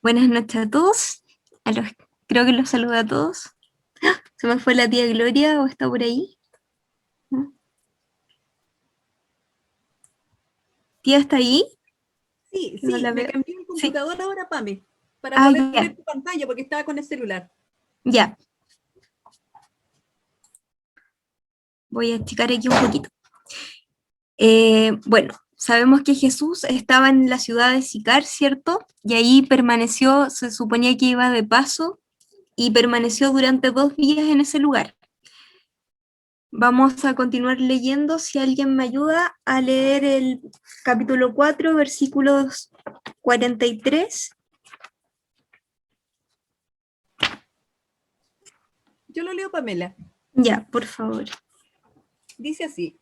Buenas noches a todos. Creo que los saludo a todos. ¿Se me fue la tía Gloria o está por ahí? ¿No? ¿Tía está ahí? Sí, No sí, la me veo. cambié el Sí. computador ahora, Pame, para Ah, poder ya, ver tu pantalla, porque estaba con el celular. ya. Voy a achicar aquí un poquito. Bueno, sabemos que Jesús estaba en la ciudad de Sicar, ¿cierto? Y ahí permaneció, se suponía que iba de paso, y permaneció durante 2 días en ese lugar. Vamos a continuar leyendo. Si alguien me ayuda a leer el capítulo 4, versículos 43. Yo lo leo, Pamela. Ya, por favor. Dice así: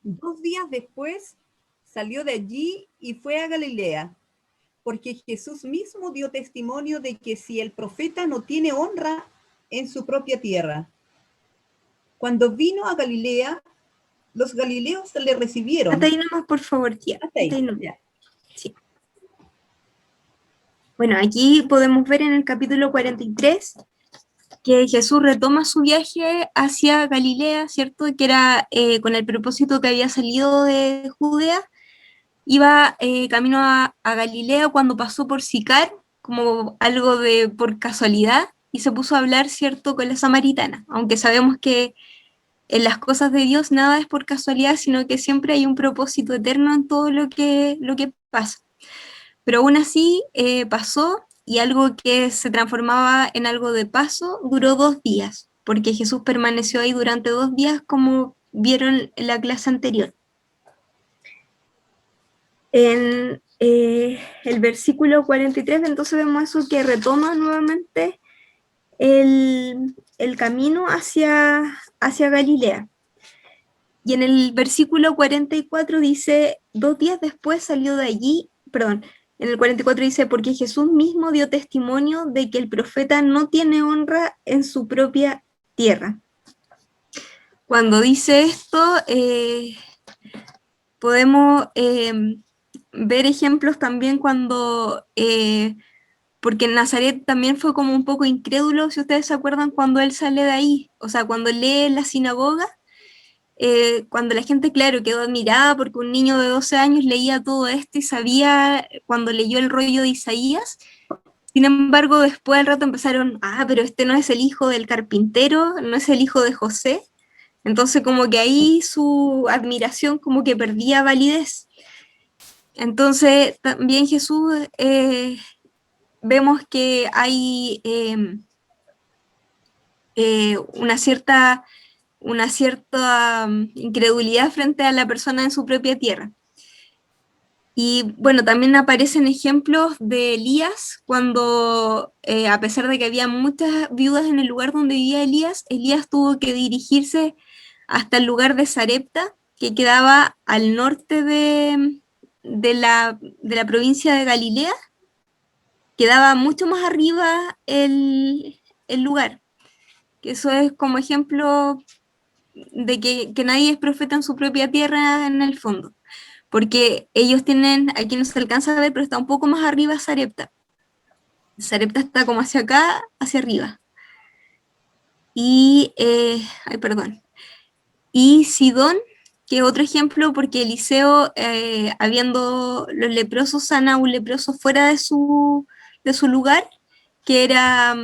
2 días después salió de allí y fue a Galilea, porque Jesús mismo dio testimonio de que si el profeta no tiene honra en su propia tierra. Cuando vino a Galilea, los galileos le Hasta recibieron. ahí nomás, por favor, tía. Hasta Hasta ahí, ahí nomás. ya. Sí. Bueno, aquí podemos ver en el capítulo 43 que Jesús retoma su viaje hacia Galilea, ¿cierto? Que era con el propósito que había salido de Judea. Iba camino a Galilea cuando pasó por Sicar, como algo de por casualidad, y se puso a hablar, ¿cierto?, con la samaritana, aunque sabemos que en las cosas de Dios nada es por casualidad, sino que siempre hay un propósito eterno en todo lo que pasa. Pero aún así pasó, y algo que se transformaba en algo de paso duró 2 días, porque Jesús permaneció ahí durante 2 días, como vieron en la clase anterior. En el versículo 43, entonces vemos eso que retoma nuevamente el camino hacia Galilea. Y en el versículo 44 dice, 2 días después salió de allí, perdón, en el 44 dice, porque Jesús mismo dio testimonio de que el profeta no tiene honra en su propia tierra. Cuando dice esto, podemos ver ejemplos también cuando, porque en Nazaret también fue como un poco incrédulo, si ustedes se acuerdan, cuando él sale de ahí, o sea, cuando lee en la sinagoga, cuando la gente, claro, quedó admirada porque un niño de 12 años leía todo esto y sabía cuando leyó el rollo de Isaías. Sin embargo, después al rato empezaron, pero este no es el hijo del carpintero, no es el hijo de José. Entonces como que ahí su admiración como que perdía validez. Entonces también Jesús, vemos que hay una cierta incredulidad frente a la persona en su propia tierra. Y bueno, también aparecen ejemplos de Elías, cuando a pesar de que había muchas viudas en el lugar donde vivía Elías, Elías tuvo que dirigirse hasta el lugar de Sarepta, que quedaba al norte de la provincia de Galilea. Quedaba mucho más arriba el lugar, que eso es como ejemplo de que nadie es profeta en su propia tierra en el fondo, porque ellos tienen, aquí no se alcanza a ver, pero está un poco más arriba Sarepta. Sarepta está como hacia acá, hacia arriba. Y, perdón. Y Sidón, que es otro ejemplo, porque Eliseo, habiendo los leprosos, sana a un leproso fuera de su lugar, que era,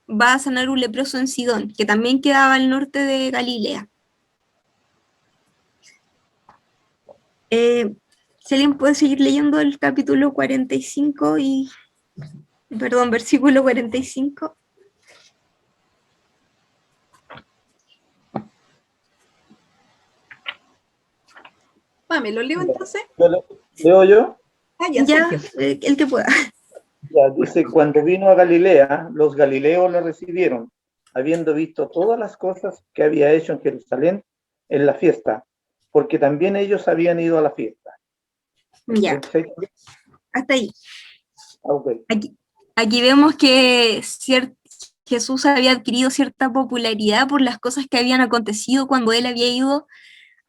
va a sanar un leproso en Sidón, que también quedaba al norte de Galilea. Si alguien puede seguir leyendo el capítulo 45 perdón, versículo 45. Pame, ¿lo leo Ya. entonces? Leo yo. Ah, ya, Ya, Sergio. el que pueda. Ya, dice, cuando vino a Galilea, los galileos le recibieron, habiendo visto todas las cosas que había hecho en Jerusalén en la fiesta, porque también ellos habían ido a la fiesta. ¿El Ya, 46? hasta ahí. Ok. Aquí vemos que Jesús había adquirido cierta popularidad por las cosas que habían acontecido cuando él había ido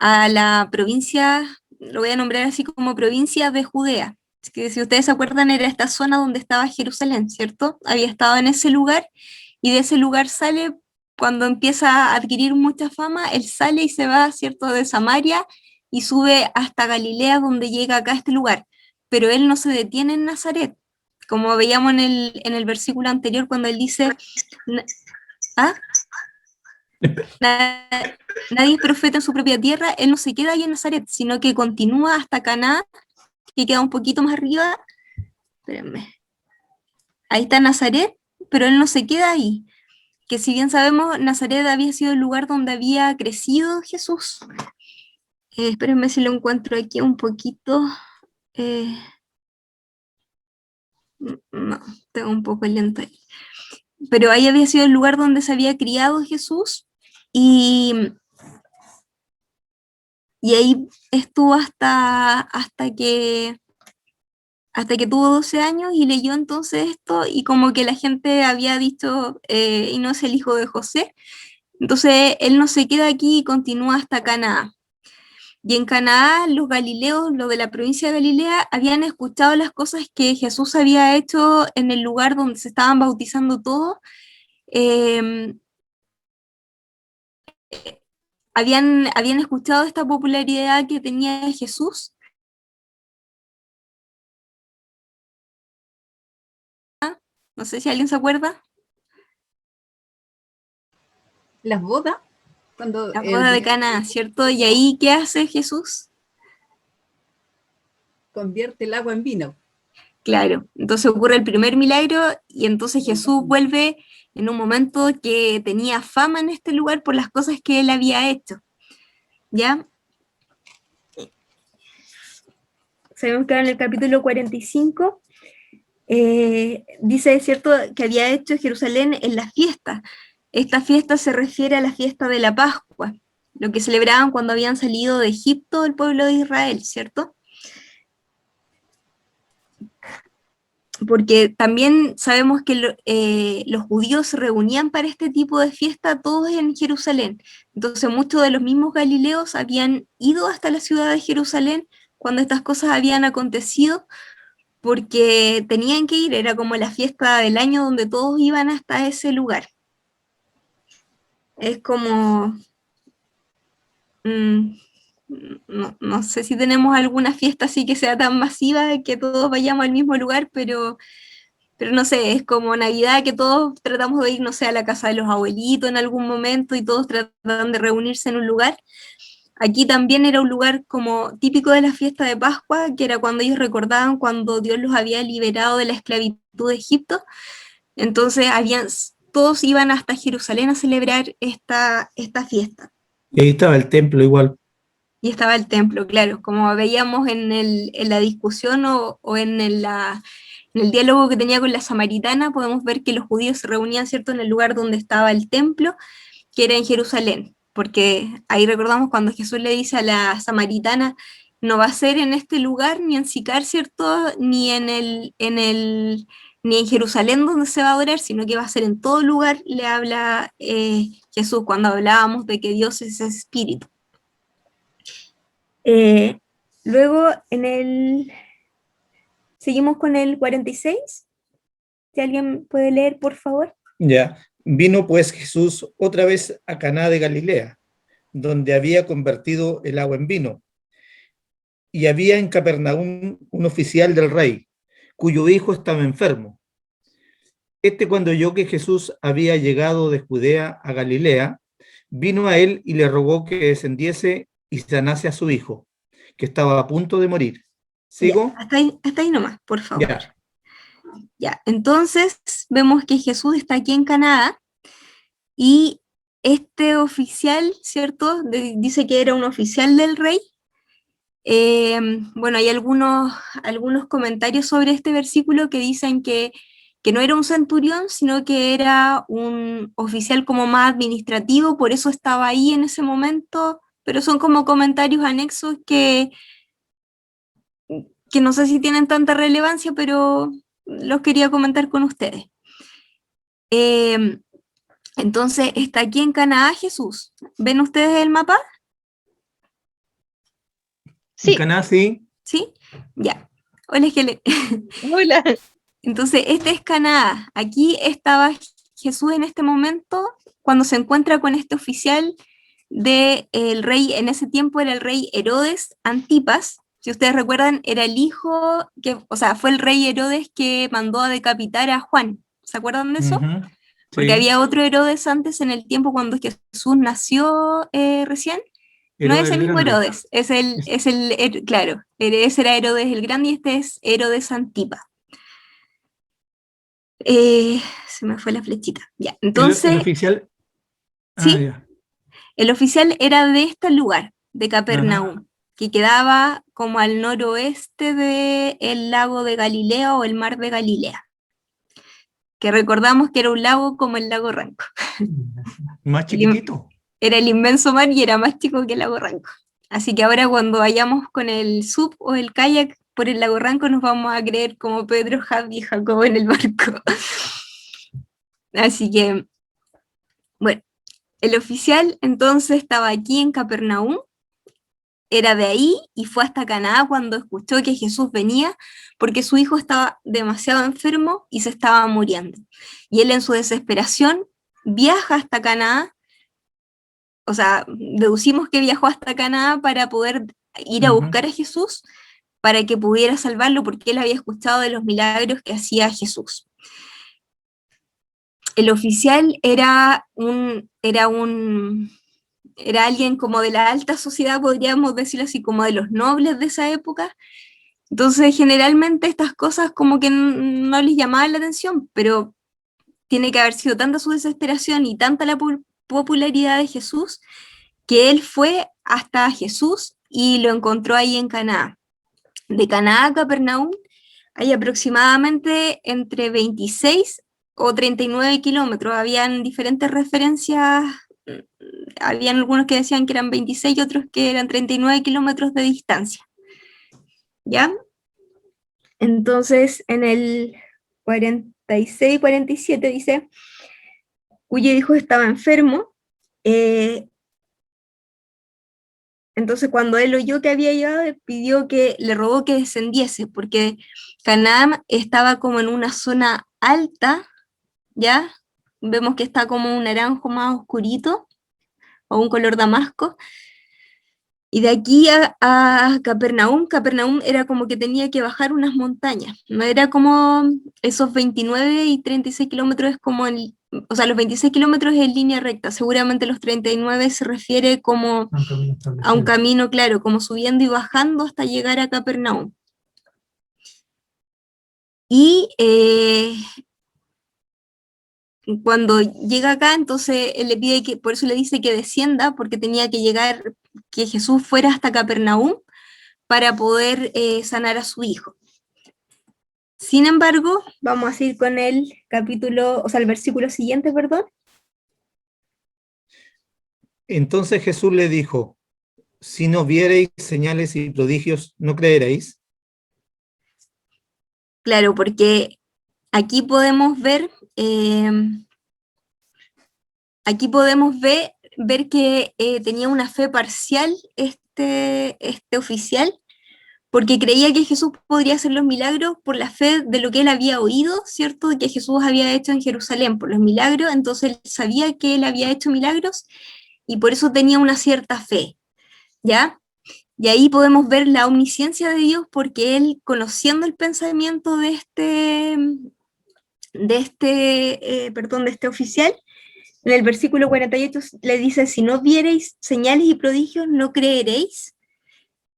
a la provincia, lo voy a nombrar así como provincia de Judea, que si ustedes se acuerdan era esta zona donde estaba Jerusalén, ¿cierto? Había estado en ese lugar y de ese lugar sale, cuando empieza a adquirir mucha fama, él sale y se va, ¿cierto?, de Samaria y sube hasta Galilea, donde llega acá a este lugar. Pero él no se detiene en Nazaret, como veíamos en el versículo anterior cuando él dice, ¿ah? Nadie es profeta en su propia tierra, él no se queda ahí en Nazaret, sino que continúa hasta Canaán, que queda un poquito más arriba. Espérenme. Ahí está Nazaret, pero él no se queda ahí. Que si bien sabemos, Nazaret había sido el lugar donde había crecido Jesús. Espérenme si lo encuentro aquí un poquito. No, tengo un poco lento ahí. Pero ahí había sido el lugar donde se había criado Jesús y ahí estuvo hasta que tuvo 12 años y leyó entonces esto y como que la gente había dicho, y no es el hijo de José, entonces él no se queda aquí y continúa hasta Canaán. Y en Canaán los galileos, los de la provincia de Galilea, habían escuchado las cosas que Jesús había hecho en el lugar donde se estaban bautizando todos. Habían escuchado esta popularidad que tenía Jesús. No sé si alguien se acuerda. Las bodas, cuando La boda de Cana, ¿cierto? Y ahí, ¿qué hace Jesús? convierte el agua en vino. Claro, entonces ocurre el primer milagro y entonces Jesús vuelve en un momento que tenía fama en este lugar por las cosas que él había hecho. ¿Ya? Sabemos que en el capítulo 45 dice, ¿cierto?, que había hecho Jerusalén en la fiesta. Esta fiesta se refiere a la fiesta de la Pascua, lo que celebraban cuando habían salido de Egipto el pueblo de Israel, ¿cierto? Porque también sabemos que los judíos se reunían para este tipo de fiesta todos en Jerusalén. Entonces muchos de los mismos galileos habían ido hasta la ciudad de Jerusalén cuando estas cosas habían acontecido, porque tenían que ir, era como la fiesta del año donde todos iban hasta ese lugar. Es como... no sé si tenemos alguna fiesta así que sea tan masiva que todos vayamos al mismo lugar, pero no sé, es como Navidad que todos tratamos de ir, no sé, a la casa de los abuelitos en algún momento y todos tratan de reunirse en un lugar. Aquí también era un lugar como típico de la fiesta de Pascua, que era cuando ellos recordaban cuando Dios los había liberado de la esclavitud de Egipto. Entonces todos iban hasta Jerusalén a celebrar esta fiesta. Y ahí estaba el templo igual. Y estaba el templo, claro, como veíamos en la discusión o en el diálogo que tenía con la samaritana, podemos ver que los judíos se reunían, ¿cierto?, en el lugar donde estaba el templo, que era en Jerusalén, porque ahí recordamos cuando Jesús le dice a la samaritana, no va a ser en este lugar, ni en Sicar, ¿cierto?, ni ni en Jerusalén donde se va a adorar, sino que va a ser en todo lugar, le habla Jesús cuando hablábamos de que Dios es espíritu. Luego seguimos con el 46. Si alguien puede leer, por favor. Ya, vino pues Jesús otra vez a Caná de Galilea, donde había convertido el agua en vino. Y había en Capernaum un oficial del rey, cuyo hijo estaba enfermo. Cuando oyó que Jesús había llegado de Judea a Galilea, vino a él y le rogó que descendiese y sanase a su hijo, que estaba a punto de morir. ¿Sigo? Ya, hasta ahí nomás, por favor. Ya. Ya, entonces vemos que Jesús está aquí en Canadá y este oficial, ¿cierto? Dice que era un oficial del rey. Bueno, hay algunos comentarios sobre este versículo que dicen que no era un centurión, sino que era un oficial como más administrativo, por eso estaba ahí en ese momento, pero son como comentarios anexos que no sé si tienen tanta relevancia, pero los quería comentar con ustedes. Entonces, está aquí en Canadá Jesús. ¿Ven ustedes el mapa? Sí. En Caná, sí. ¿Sí? Ya. Hola, Helen. Hola. Entonces, este es Caná. Aquí estaba Jesús en este momento, cuando se encuentra con este oficial del rey, en ese tiempo era el rey Herodes Antipas. Si ustedes recuerdan, era el hijo, o sea, fue el rey Herodes que mandó a decapitar a Juan. ¿Se acuerdan de eso? Ujú, Porque sí. había otro Herodes antes en el tiempo cuando Jesús nació recién. No es Herodes el el mismo Grande. Herodes, claro, ese era Herodes el Grande y este es Herodes Antipas. Se me fue la flechita. Ya, El entonces, oficial. sí, Ya. el oficial era de este lugar, de Ajá. Capernaum, que quedaba como al noroeste del lago de Galilea o el mar de Galilea, que recordamos que era un lago como el lago Ranco. Más chiquitito. Era el inmenso mar y era más chico que el lago Ranco. Así que ahora cuando vayamos con el sub o el kayak por el lago Ranco nos vamos a creer como Pedro, Javi y Jacobo en el barco. Así que, bueno, el oficial entonces estaba aquí en Capernaum, era de ahí y fue hasta Caná cuando escuchó que Jesús venía porque su hijo estaba demasiado enfermo y se estaba muriendo. Y él en su desesperación viaja hasta Caná, o sea, deducimos que viajó hasta Caná para poder ir a buscar a Jesús para que pudiera salvarlo porque él había escuchado de los milagros que hacía Jesús. El oficial era alguien como de la alta sociedad, podríamos decirlo así, como de los nobles de esa época. Entonces, generalmente estas cosas como que no les llamaban la atención, pero tiene que haber sido tanta su desesperación y tanta la popularidad de Jesús, que él fue hasta Jesús y lo encontró ahí en Caná. De Caná a Capernaum hay aproximadamente entre 26 o 39 kilómetros. Habían diferentes referencias, habían algunos que decían que eran 26 y otros que eran 39 kilómetros de distancia. ¿Ya? Entonces, en el 46-47 dice, cuyo hijo estaba enfermo. Entonces, cuando él oyó que había llegado, le rogó que descendiese, porque Canaán estaba como en una zona alta, ¿ya? Vemos que está como un naranjo más oscurito, o un color damasco. Y de aquí a Capernaum era como que tenía que bajar unas montañas. No era como esos 29 y 36 kilómetros, o sea, los 26 kilómetros es en línea recta. Seguramente los 39 se refiere como a un camino, claro, como subiendo y bajando hasta llegar a Capernaum. Y cuando llega acá, entonces él le pide por eso le dice que descienda, porque tenía que llegar, que Jesús fuera hasta Capernaum para poder sanar a su hijo. Sin embargo, vamos a seguir con el capítulo, o sea, el versículo siguiente, perdón. Entonces Jesús le dijo, si no viereis señales y prodigios, ¿no creeréis? Claro, porque aquí podemos ver, ver que tenía una fe parcial este oficial, porque creía que Jesús podría hacer los milagros por la fe de lo que él había oído, ¿cierto? Que Jesús había hecho en Jerusalén por los milagros, entonces él sabía que él había hecho milagros y por eso tenía una cierta fe, ¿ya? Y ahí podemos ver la omnisciencia de Dios porque él, conociendo el pensamiento de este oficial, en el versículo 48 le dice, si no viereis señales y prodigios, no creeréis.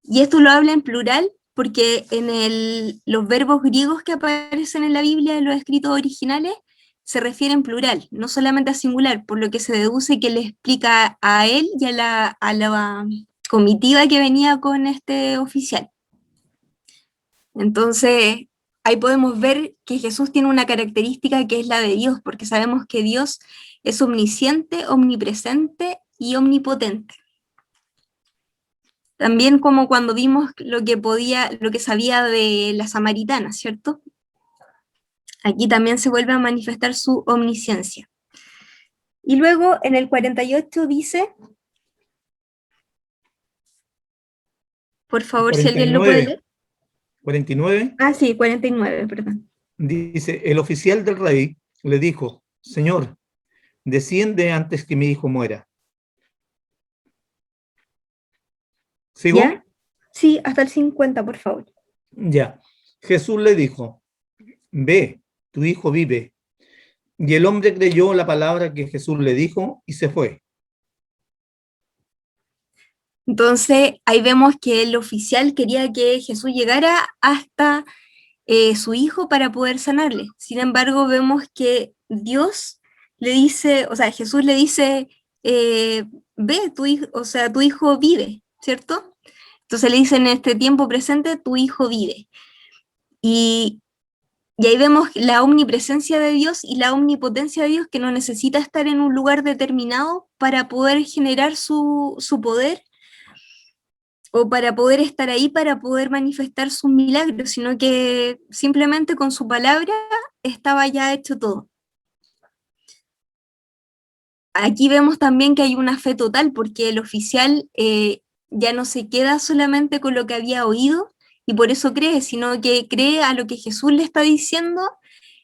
Y esto lo habla en plural porque los verbos griegos que aparecen en la Biblia, en los escritos originales, se refieren en plural, no solamente a singular, por lo que se deduce que le explica a él y a la comitiva que venía con este oficial. Entonces, ahí podemos ver que Jesús tiene una característica que es la de Dios, porque sabemos que Dios es omnisciente, omnipresente y omnipotente. También como cuando vimos lo que sabía de la samaritana, ¿cierto? Aquí también se vuelve a manifestar su omnisciencia. Y luego en el 48 dice, por favor, si alguien lo puede leer. 49, Ah, sí, 49, perdón. dice, el oficial del rey le dijo, Señor, desciende antes que mi hijo muera. ¿Sigo? ¿Ya? Sí, hasta el 50, por favor. Ya. Jesús le dijo, ve, tu hijo vive. Y el hombre creyó la palabra que Jesús le dijo y se fue. Entonces, ahí vemos que el oficial quería que Jesús llegara hasta su hijo para poder sanarle. Sin embargo, vemos que Dios le dice, o sea, Jesús le dice, ve, tu hijo, o sea, tu hijo vive, ¿cierto? Entonces le dice en este tiempo presente, tu hijo vive. Y, y ahí vemos la omnipresencia de Dios y la omnipotencia de Dios, que no necesita estar en un lugar determinado para poder generar su poder o para poder estar ahí, para poder manifestar sus milagros, sino que simplemente con su palabra estaba ya hecho todo. Aquí vemos también que hay una fe total, porque el oficial ya no se queda solamente con lo que había oído y por eso cree, sino que cree a lo que Jesús le está diciendo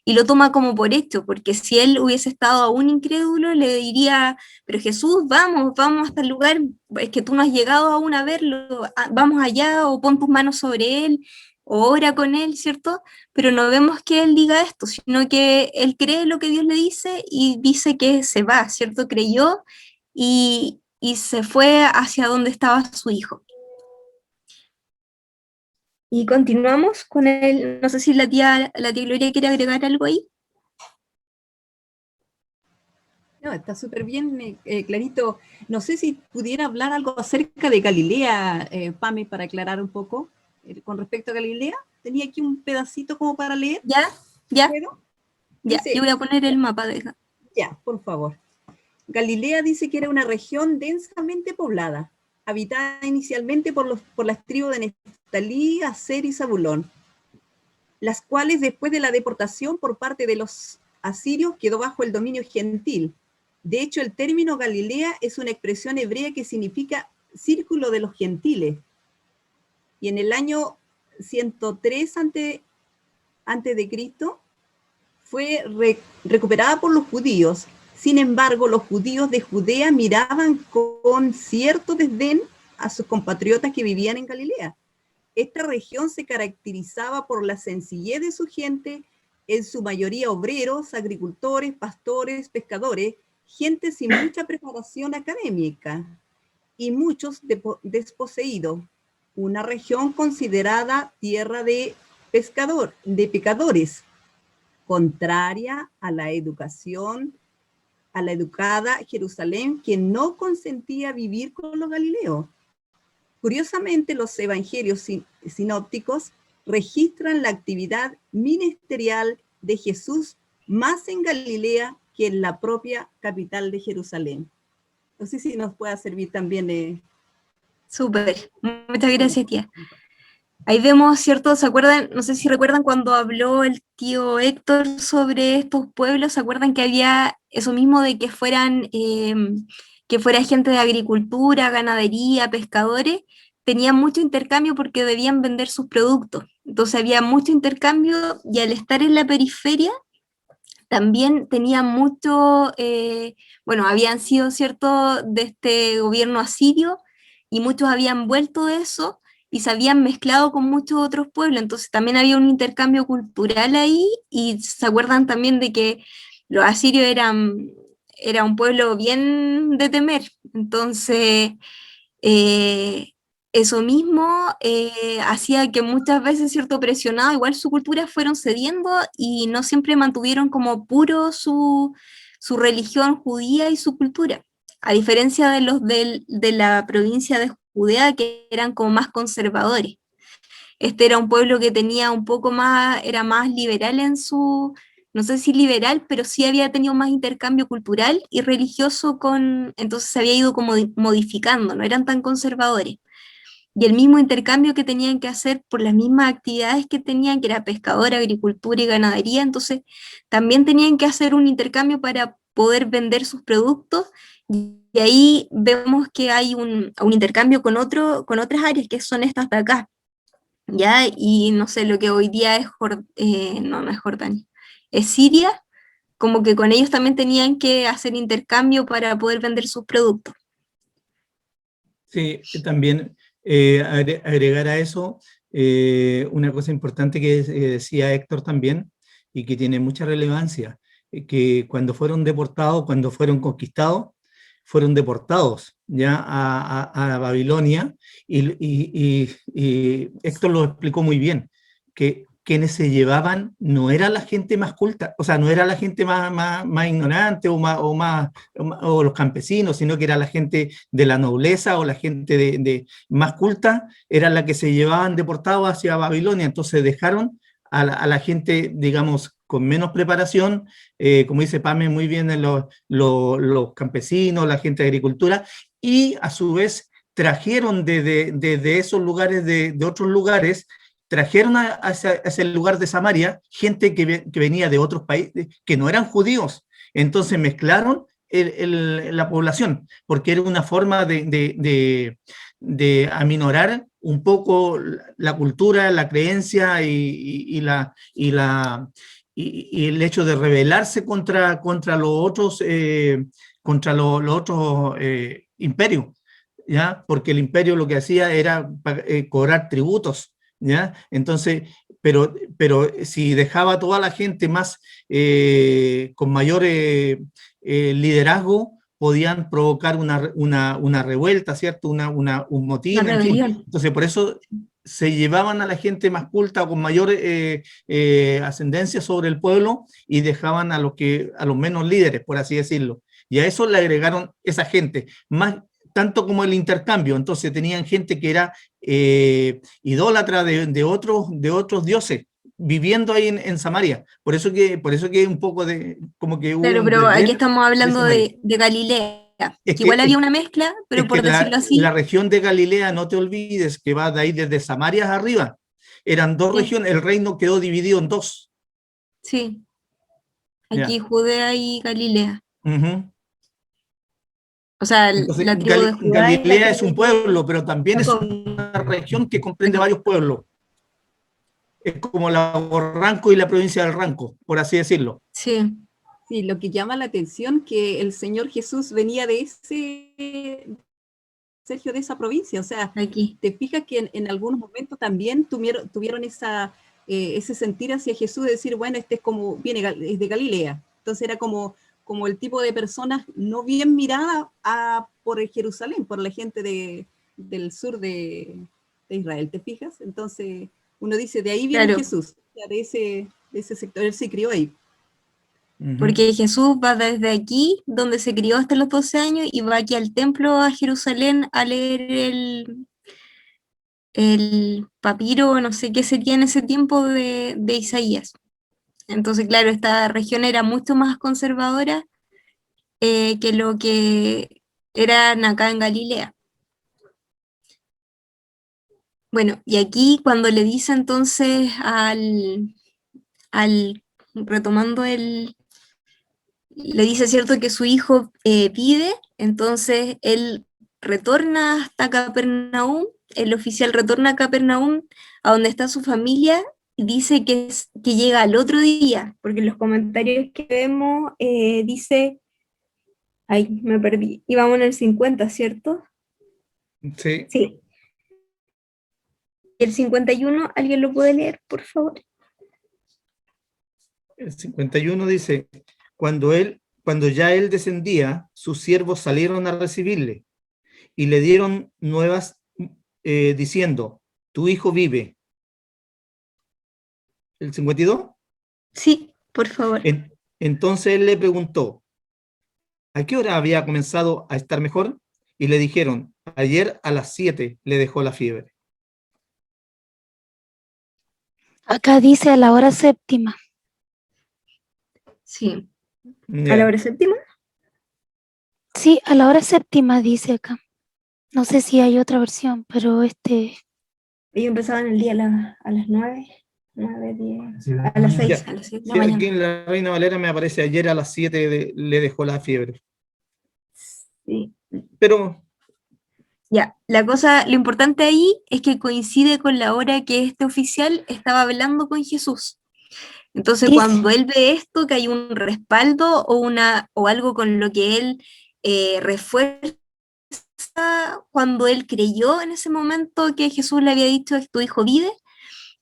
y lo toma como por hecho, porque si él hubiese estado aún incrédulo, le diría, pero Jesús, vamos, vamos hasta el lugar, es que tú no has llegado aún a verlo, vamos allá, o pon tus manos sobre él, o ora con él, ¿cierto? Pero no vemos que él diga esto, sino que él cree lo que Dios le dice y dice que se va, ¿cierto? Creyó y se fue hacia donde estaba su hijo. Y continuamos con el, no sé si la tía Gloria quiere agregar algo ahí. No, está súper bien, clarito. No sé si pudiera hablar algo acerca de Galilea, Pame, para aclarar un poco con respecto a Galilea. Tenía aquí un pedacito como para leer. ¿Ya? ¿Ya? ¿Puedo? Ya, Dice, yo voy a poner el mapa de acá. ya, por favor. Galilea dice que era una región densamente poblada, habitada inicialmente por las tribus de Neftalí, Aser y Zabulón, las cuales después de la deportación por parte de los asirios quedó bajo el dominio gentil. De hecho, el término Galilea es una expresión hebrea que significa círculo de los gentiles. Y en el año 103 antes de Cristo fue recuperada por los judíos. Sin embargo, los judíos de Judea miraban con cierto desdén a sus compatriotas que vivían en Galilea. Esta región se caracterizaba por la sencillez de su gente, en su mayoría obreros, agricultores, pastores, pescadores, gente sin mucha preparación académica y muchos desposeídos. Una región considerada tierra de pecadores, contraria a la educación, a la educada Jerusalén, que no consentía vivir con los galileos. Curiosamente, los evangelios sinópticos registran la actividad ministerial de Jesús más en Galilea que en la propia capital de Jerusalén. No sé si nos pueda servir también. Súper, muchas gracias, tía. Ahí vemos, ¿cierto? ¿Se acuerdan? No sé si recuerdan cuando habló el tío Héctor sobre estos pueblos, ¿se acuerdan que había eso mismo de que que fuera gente de agricultura, ganadería, pescadores? Tenían mucho intercambio porque debían vender sus productos. Entonces había mucho intercambio y al estar en la periferia también tenían mucho, bueno, habían sido, ¿cierto?, de este gobierno asirio y muchos habían vuelto de eso y se habían mezclado con muchos otros pueblos, entonces también había un intercambio cultural ahí y se acuerdan también de que los asirios era un pueblo bien de temer, entonces eso mismo hacía que muchas veces, cierto, presionado, igual su cultura fueron cediendo y no siempre mantuvieron como puro su religión judía y su cultura, a diferencia de los de la provincia de Judea, que eran como más conservadores. Este era un pueblo que tenía un poco más, era más liberal en su, no sé si liberal, pero sí había tenido más intercambio cultural y religioso entonces se había ido como modificando, no eran tan conservadores. Y el mismo intercambio que tenían que hacer por las mismas actividades que tenían, que era pescadora, agricultura y ganadería, entonces también tenían que hacer un intercambio para poder vender sus productos, y ahí vemos que hay un intercambio con otras áreas que son estas de acá. ya, y no sé, lo que hoy día es, no es Jordania, es Siria, como que con ellos también tenían que hacer intercambio para poder vender sus productos. Sí, también agregar a eso una cosa importante que decía Héctor también, y que tiene mucha relevancia, que cuando fueron deportados, cuando fueron conquistados, fueron deportados ya a Babilonia, y Héctor lo explicó muy bien, que quienes se llevaban no era la gente más culta, o sea, no era la gente más ignorante o los campesinos, sino que era la gente de la nobleza o la gente más culta, era la que se llevaban deportados hacia Babilonia. Entonces dejaron a la gente, digamos, con menos preparación, como dice Pame muy bien, los campesinos, la gente de agricultura, y a su vez trajeron de esos lugares, de otros lugares, trajeron hacia el lugar de Samaria gente que venía de otros países, que no eran judíos. Entonces mezclaron la población, porque era una forma de aminorar un poco la cultura, la creencia y el hecho de rebelarse contra los otros, los otros imperios, ¿ya? Porque el imperio lo que hacía era cobrar tributos, ¿ya? Entonces, pero si dejaba a toda la gente más con mayor liderazgo, podían provocar una revuelta, ¿cierto? Un motín, Una en fin. rebelión. Entonces, por eso se llevaban a la gente más culta o con mayor ascendencia sobre el pueblo y dejaban a los menos líderes, por así decirlo. Y a eso le agregaron esa gente, más tanto como el intercambio. Entonces tenían gente que era idólatra de otros dioses, viviendo ahí en Samaria. Por eso que un poco de, como que hubo Claro, un pero aquí desdén estamos de hablando Samaria. de Galilea, Es que igual que, había una mezcla, pero es que por decirlo así, la región de Galilea, no te olvides, que va de ahí desde Samaria arriba. Eran dos sí, regiones, el reino quedó dividido en dos. sí, aquí Ya. Judea y Galilea. Ujú. O sea, Entonces, la tribu de Judá y la Galilea es un tribu de pueblo, pero también es Jacob. una región que comprende varios pueblos. Es como la Ranco y la provincia del Ranco, por así decirlo. Sí, Sí, lo que llama la atención que el Señor Jesús venía Sergio, de esa provincia. O sea, aquí. te fijas que en algunos momentos también tuvieron ese sentir hacia Jesús de decir, bueno, este es como, es de Galilea. Entonces era como el tipo de personas no bien mirada por el Jerusalén, por la gente del sur de Israel, ¿te fijas? Entonces uno dice, de ahí viene Claro, Jesús, o sea, de ese sector, él se crió ahí. Ujú. porque Jesús va desde aquí, donde se crió hasta los 12 años, y va aquí al templo a Jerusalén a leer el papiro, no sé qué sería en ese tiempo de Isaías. Entonces, claro, esta región era mucho más conservadora que lo que eran acá en Galilea. Bueno, y aquí cuando le dice entonces retomando le dice cierto que su hijo pide, entonces él retorna hasta Capernaum, el oficial retorna a Capernaum, a donde está su familia, y dice que llega al otro día, porque en los comentarios que vemos dice, ay, me perdí, íbamos en el 50, ¿cierto? Sí. Sí. ¿Y el 51, alguien lo puede leer, por favor? El 51 dice, cuando ya él descendía, sus siervos salieron a recibirle y le dieron nuevas diciendo, tu hijo vive. El 52. Sí, por favor. Entonces él le preguntó, ¿a qué hora había comenzado a estar mejor? Y le dijeron, ayer a las 7 le dejó la fiebre. Acá dice a la hora séptima. Sí. ¿A la Ya. hora séptima? Sí, a la hora séptima dice acá. No sé si hay otra versión, pero Ellos empezaban el día a las 9, 10, Sí, a las 6, ya. a las 6 de la Sí, aquí mañana. en la Reina Valera me aparece ayer a las 7 le dejó la fiebre. Sí. Pero Ya, lo importante ahí es que coincide con la hora que este oficial estaba hablando con Jesús. Entonces, Dice, cuando él ve esto, que hay un respaldo o algo con lo que él refuerza cuando él creyó en ese momento que Jesús le había dicho que tu hijo vive,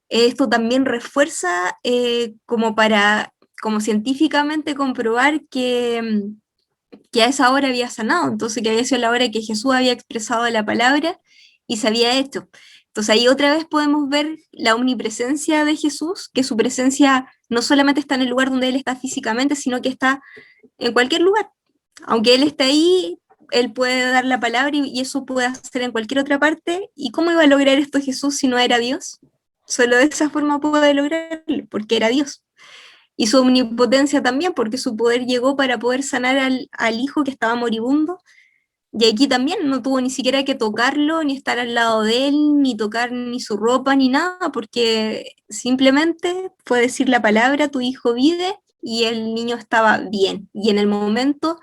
esto también refuerza como científicamente comprobar que a esa hora había sanado, entonces que había sido la hora que Jesús había expresado la palabra y se había hecho. Entonces ahí otra vez podemos ver la omnipresencia de Jesús, que su presencia no solamente está en el lugar donde Él está físicamente, sino que está en cualquier lugar. Aunque Él esté ahí, Él puede dar la palabra y eso puede hacer en cualquier otra parte. ¿Y cómo iba a lograr esto Jesús si no era Dios? Solo de esa forma puede lograrlo, porque era Dios. Y su omnipotencia también, porque su poder llegó para poder sanar al hijo que estaba moribundo. Y aquí también no tuvo ni siquiera que tocarlo, ni estar al lado de él, ni tocar ni su ropa, ni nada, porque simplemente fue decir la palabra, tu hijo vive, y el niño estaba bien. Y en el momento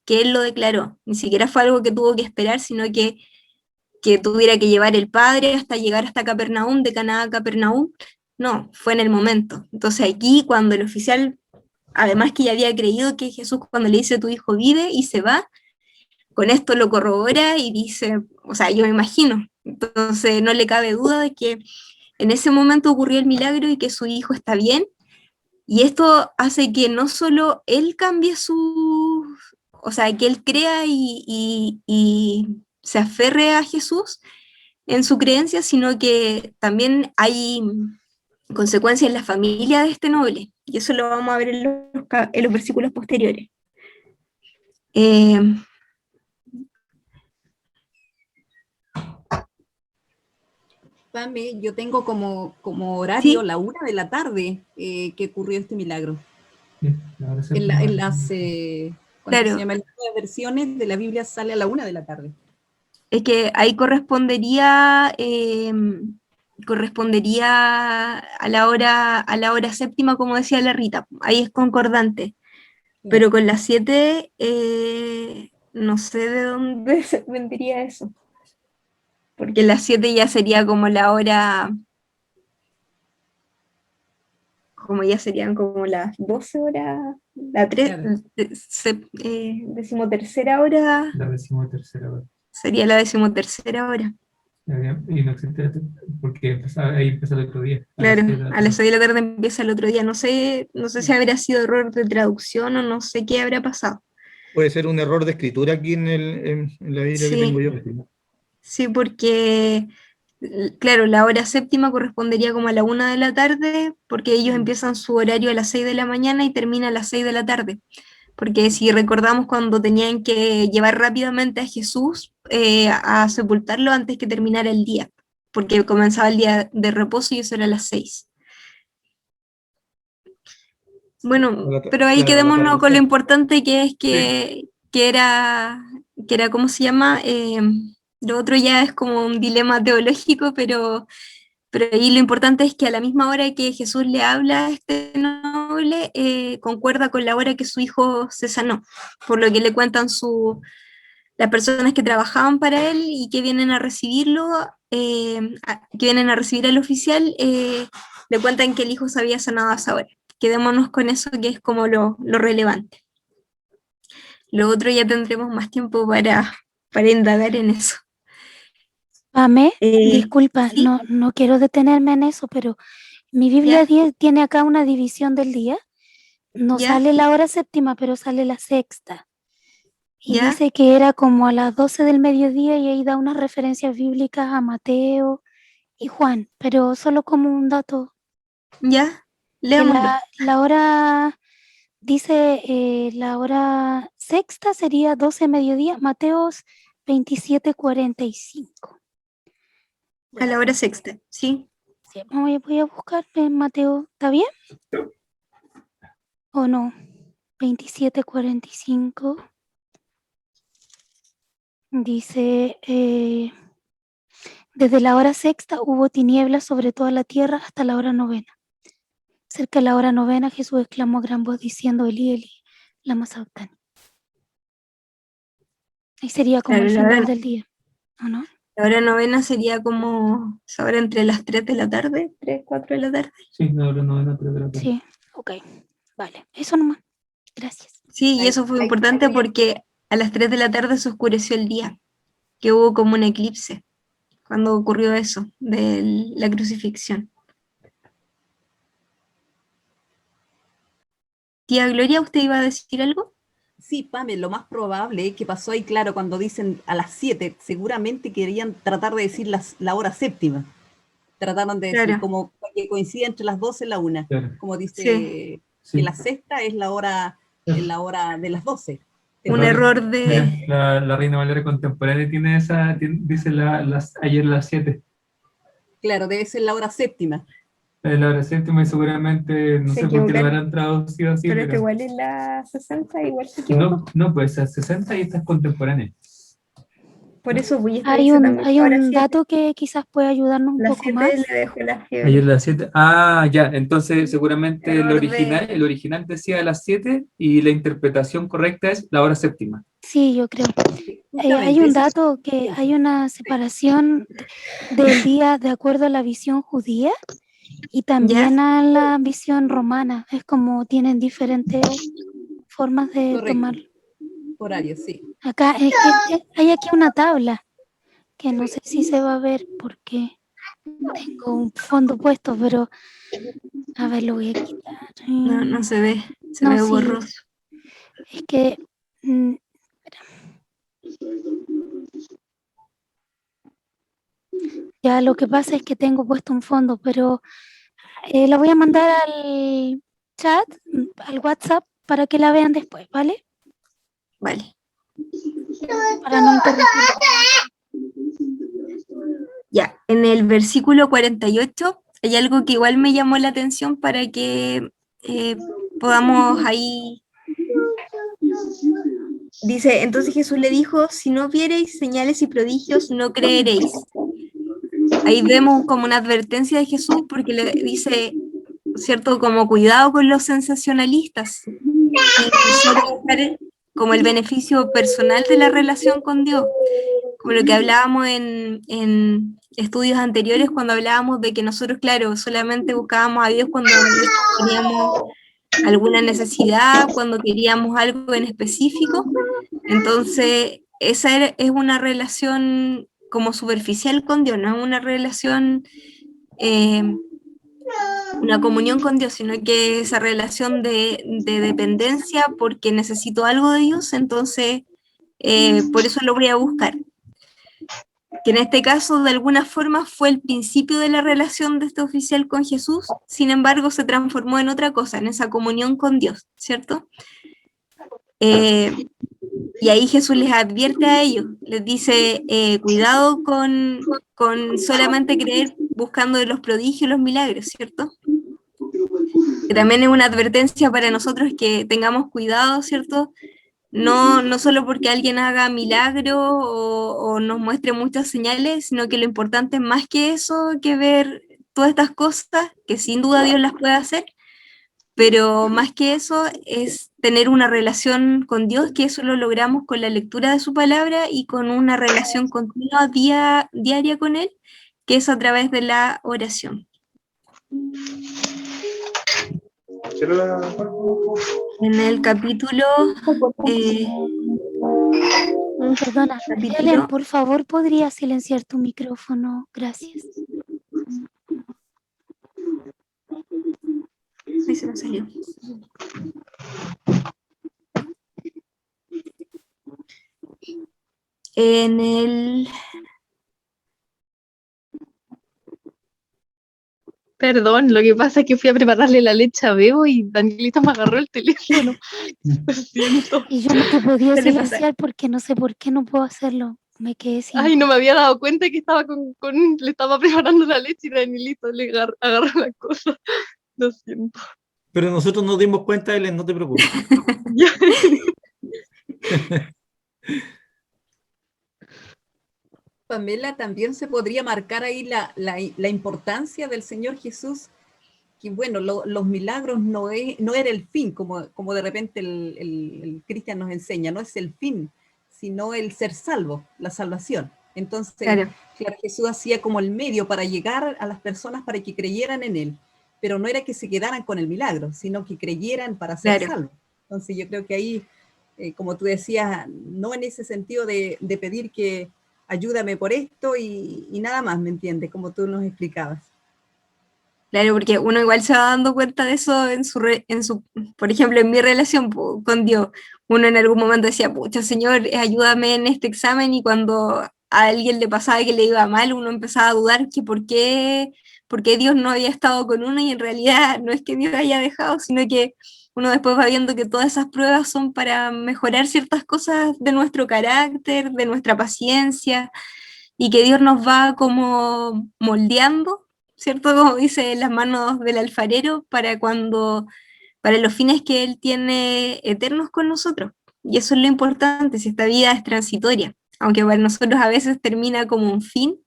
que él lo declaró, ni siquiera fue algo que tuvo que esperar, sino que tuviera que llevar el padre hasta llegar hasta Capernaum, de Caná a Capernaum. No, fue en el momento. Entonces aquí cuando el oficial, además que ya había creído que Jesús cuando le dice tu hijo vive y se va, con esto lo corrobora y dice, o sea, yo me imagino. Entonces no le cabe duda de que en ese momento ocurrió el milagro y que su hijo está bien. Y esto hace que no solo él cambie o sea, que él crea y se aferre a Jesús en su creencia, sino que también hay consecuencias en la familia de este noble. Y eso lo vamos a ver en los versículos posteriores. Eh, Pame, yo tengo como horario sí, la 1 de la tarde que ocurrió este milagro. Sí, ahora se En, en las, ¿cuánto se claro, llama? En las versiones de la Biblia sale a la 1 de la tarde. es que ahí correspondería a la hora séptima, como decía la Rita, ahí es concordante, Claro. pero con las 7 no sé de dónde vendría eso, porque las 7 ya sería como la hora, como ya serían como las 12 horas, la 3, Claro. decimotercera hora, la 13ª hora. sería la decimotercera hora. Y no existe, porque ahí empezó el otro día. Claro, las 6 de la a las tarde. 6 de la tarde empieza el otro día. No sé si habrá sido error de traducción o no sé qué habrá pasado. Puede ser un error de escritura aquí en la Biblia que tengo Sí, yo. sí, porque, claro, la hora séptima correspondería como a la 1 de la tarde, porque ellos empiezan su horario a las 6 de la mañana y termina a las 6 de la tarde. Porque si recordamos cuando tenían que llevar rápidamente a Jesús a sepultarlo antes que terminara el día, porque comenzaba el día de reposo y eso era a las 6. Bueno, pero ahí Claro, al quedémonos con lo atardecer. importante que es Sí. que era, ¿cómo se llama? Lo otro ya es como un dilema teológico, pero ahí lo importante es que a la misma hora que Jesús le habla a este noble, concuerda con la hora que su hijo se sanó, por lo que le cuentan las personas que trabajaban para él y que vienen a recibirlo, que vienen a recibir al oficial, le cuentan que el hijo se había sanado a esa hora. Quedémonos con eso que es como lo relevante. Lo otro ya tendremos más tiempo para indagar en eso. Pame, Eh, disculpa, ¿Sí? no quiero detenerme en eso, pero mi Biblia ¿Ya? tiene acá una división del día. No ¿Ya? sale la hora séptima, pero sale la sexta. Y ¿Ya? dice que era como a las 12 del mediodía y ahí da unas referencias bíblicas a Mateo y Juan, pero solo como un dato, ¿Ya? que Leámoslo. la hora, dice, la hora sexta sería 12 mediodía, Mateos 27:45. A la hora sexta, ¿sí? Sí, voy a buscar en Mateo, ¿está bien? ¿O no? 27:45. Dice, desde la hora sexta hubo tinieblas sobre toda la tierra hasta la hora novena. Cerca de la hora novena Jesús exclamó a gran voz diciendo, Elí, Elí, lama sabactani. Ahí sería como Claro, el la final verdad. del día. ¿o no? La hora novena sería como ahora entre las 3 de la tarde, 3, 4 de la tarde. Sí, no, no, no, pero. Sí, ok, vale, eso nomás. Gracias. Sí, y Ahí- eso fue ahí- importante ahí- porque a las 3 de la tarde se oscureció el día, que hubo como un eclipse cuando ocurrió eso, de la crucifixión. Tía Gloria, ¿usted iba a decir algo? Sí, Pame, lo más probable que pasó ahí, claro, cuando dicen a las 7, seguramente querían tratar de decir la hora séptima. Trataron de decir, Claro, como que coincide entre las 12 y la 1. Claro, Como dice sí, sí. que la sexta es la hora de las 12. un La- error Mira, de... la Reina Valera contemporánea tiene esa, dice ayer las 7. Claro, debe ser la hora séptima. Es la hora séptima y seguramente, no Se sé por qué lo equivocaron. habrán traducido así, Pero que pero. igual es la 60, igual se equivocó. No, pues a 60 y esta es contemporánea. Por eso voy a Hay dice también hay ahora un 7. dato que quizás puede ayudarnos un Las poco 7 más. le dejo la fiebre. Ayer las 7. Ah, ya, entonces seguramente Error de- el original decía las 7 y la interpretación correcta es la hora séptima. Sí, yo creo. Hay Justamente, un eso es- dato que hay una separación del día de acuerdo a la visión judía y también a la visión romana. Es como tienen diferentes formas de correcto, tomar. horario, sí. Acá es que hay aquí una tabla que no sé si se va a ver porque tengo un fondo puesto, pero a ver, lo voy a quitar. No, no se ve, se No, ve sí. borroso. Es que ya lo que pasa es que tengo puesto un fondo, pero lo voy a mandar al chat, al WhatsApp, para que la vean después, ¿vale? Vale. Para no interrumpir. Ya, en el versículo 48 hay algo que igual me llamó la atención para que podamos ahí... Dice, entonces Jesús le dijo, si no viereis señales y prodigios, no creeréis. Ahí vemos como una advertencia de Jesús porque le dice, ¿cierto? Como cuidado con los sensacionalistas y solo buscar como el beneficio personal de la relación con Dios, como lo que hablábamos en estudios anteriores cuando hablábamos de que nosotros, claro, solamente buscábamos a Dios cuando teníamos alguna necesidad, cuando queríamos algo en específico. Entonces, es una relación como superficial con Dios, no es una relación, una comunión con Dios, sino que esa relación de dependencia porque necesito algo de Dios, entonces por eso lo voy a buscar. Que en este caso, de alguna forma, fue el principio de la relación de este oficial con Jesús, sin embargo, se transformó en otra cosa, en esa comunión con Dios, ¿cierto? Y ahí Jesús les advierte a ellos, les dice, cuidado con solamente creer buscando de los prodigios y los milagros, ¿cierto? Que también es una advertencia para nosotros que tengamos cuidado, ¿cierto? No solo porque alguien haga milagros o nos muestre muchas señales, sino que lo importante es más que eso, que ver todas estas cosas, que sin duda Dios las puede hacer, pero más que eso es tener una relación con Dios, que eso lo logramos con la lectura de su palabra y con una relación continua diaria con Él, que es a través de la oración. En el capítulo... Perdona, Helen, por favor, ¿podría silenciar tu micrófono? Gracias. Ahí se me salió. En el... Perdón, lo que pasa es que fui a prepararle la leche a Bebo y Danielita me agarró el teléfono. Lo siento. Y yo no te podía Suele pasar. silenciar porque no sé por qué no puedo hacerlo. Me quedé sin... Ay, no me había dado cuenta que estaba le estaba preparando la leche y Danielito le agarró la cosa. Lo siento. Pero nosotros nos dimos cuenta, Ellen, no te preocupes. Pamela, también se podría marcar ahí la importancia del Señor Jesús, que bueno, los milagros no era el fin, como de repente el Cristian nos enseña, no es el fin, sino el ser salvo, la salvación. Entonces, Claro. claro, Jesús hacía como el medio para llegar a las personas para que creyeran en él, pero no era que se quedaran con el milagro, sino que creyeran para ser Claro. salvos. Entonces yo creo que ahí, como tú decías, no en ese sentido de pedir que ayúdame por esto y nada más, ¿me entiendes? Como tú nos explicabas. Claro, porque uno igual se va dando cuenta de eso por ejemplo, en mi relación con Dios. Uno en algún momento decía, pucha, Señor, ayúdame en este examen, y cuando a alguien le pasaba que le iba mal, uno empezaba a dudar que por qué Dios no había estado con uno, y en realidad no es que Dios haya dejado, sino que uno después va viendo que todas esas pruebas son para mejorar ciertas cosas de nuestro carácter, de nuestra paciencia, y que Dios nos va como moldeando, ¿cierto? Como dice, las manos del alfarero para los fines que Él tiene eternos con nosotros. Y eso es lo importante, si esta vida es transitoria, aunque para nosotros a veces termina como un fin,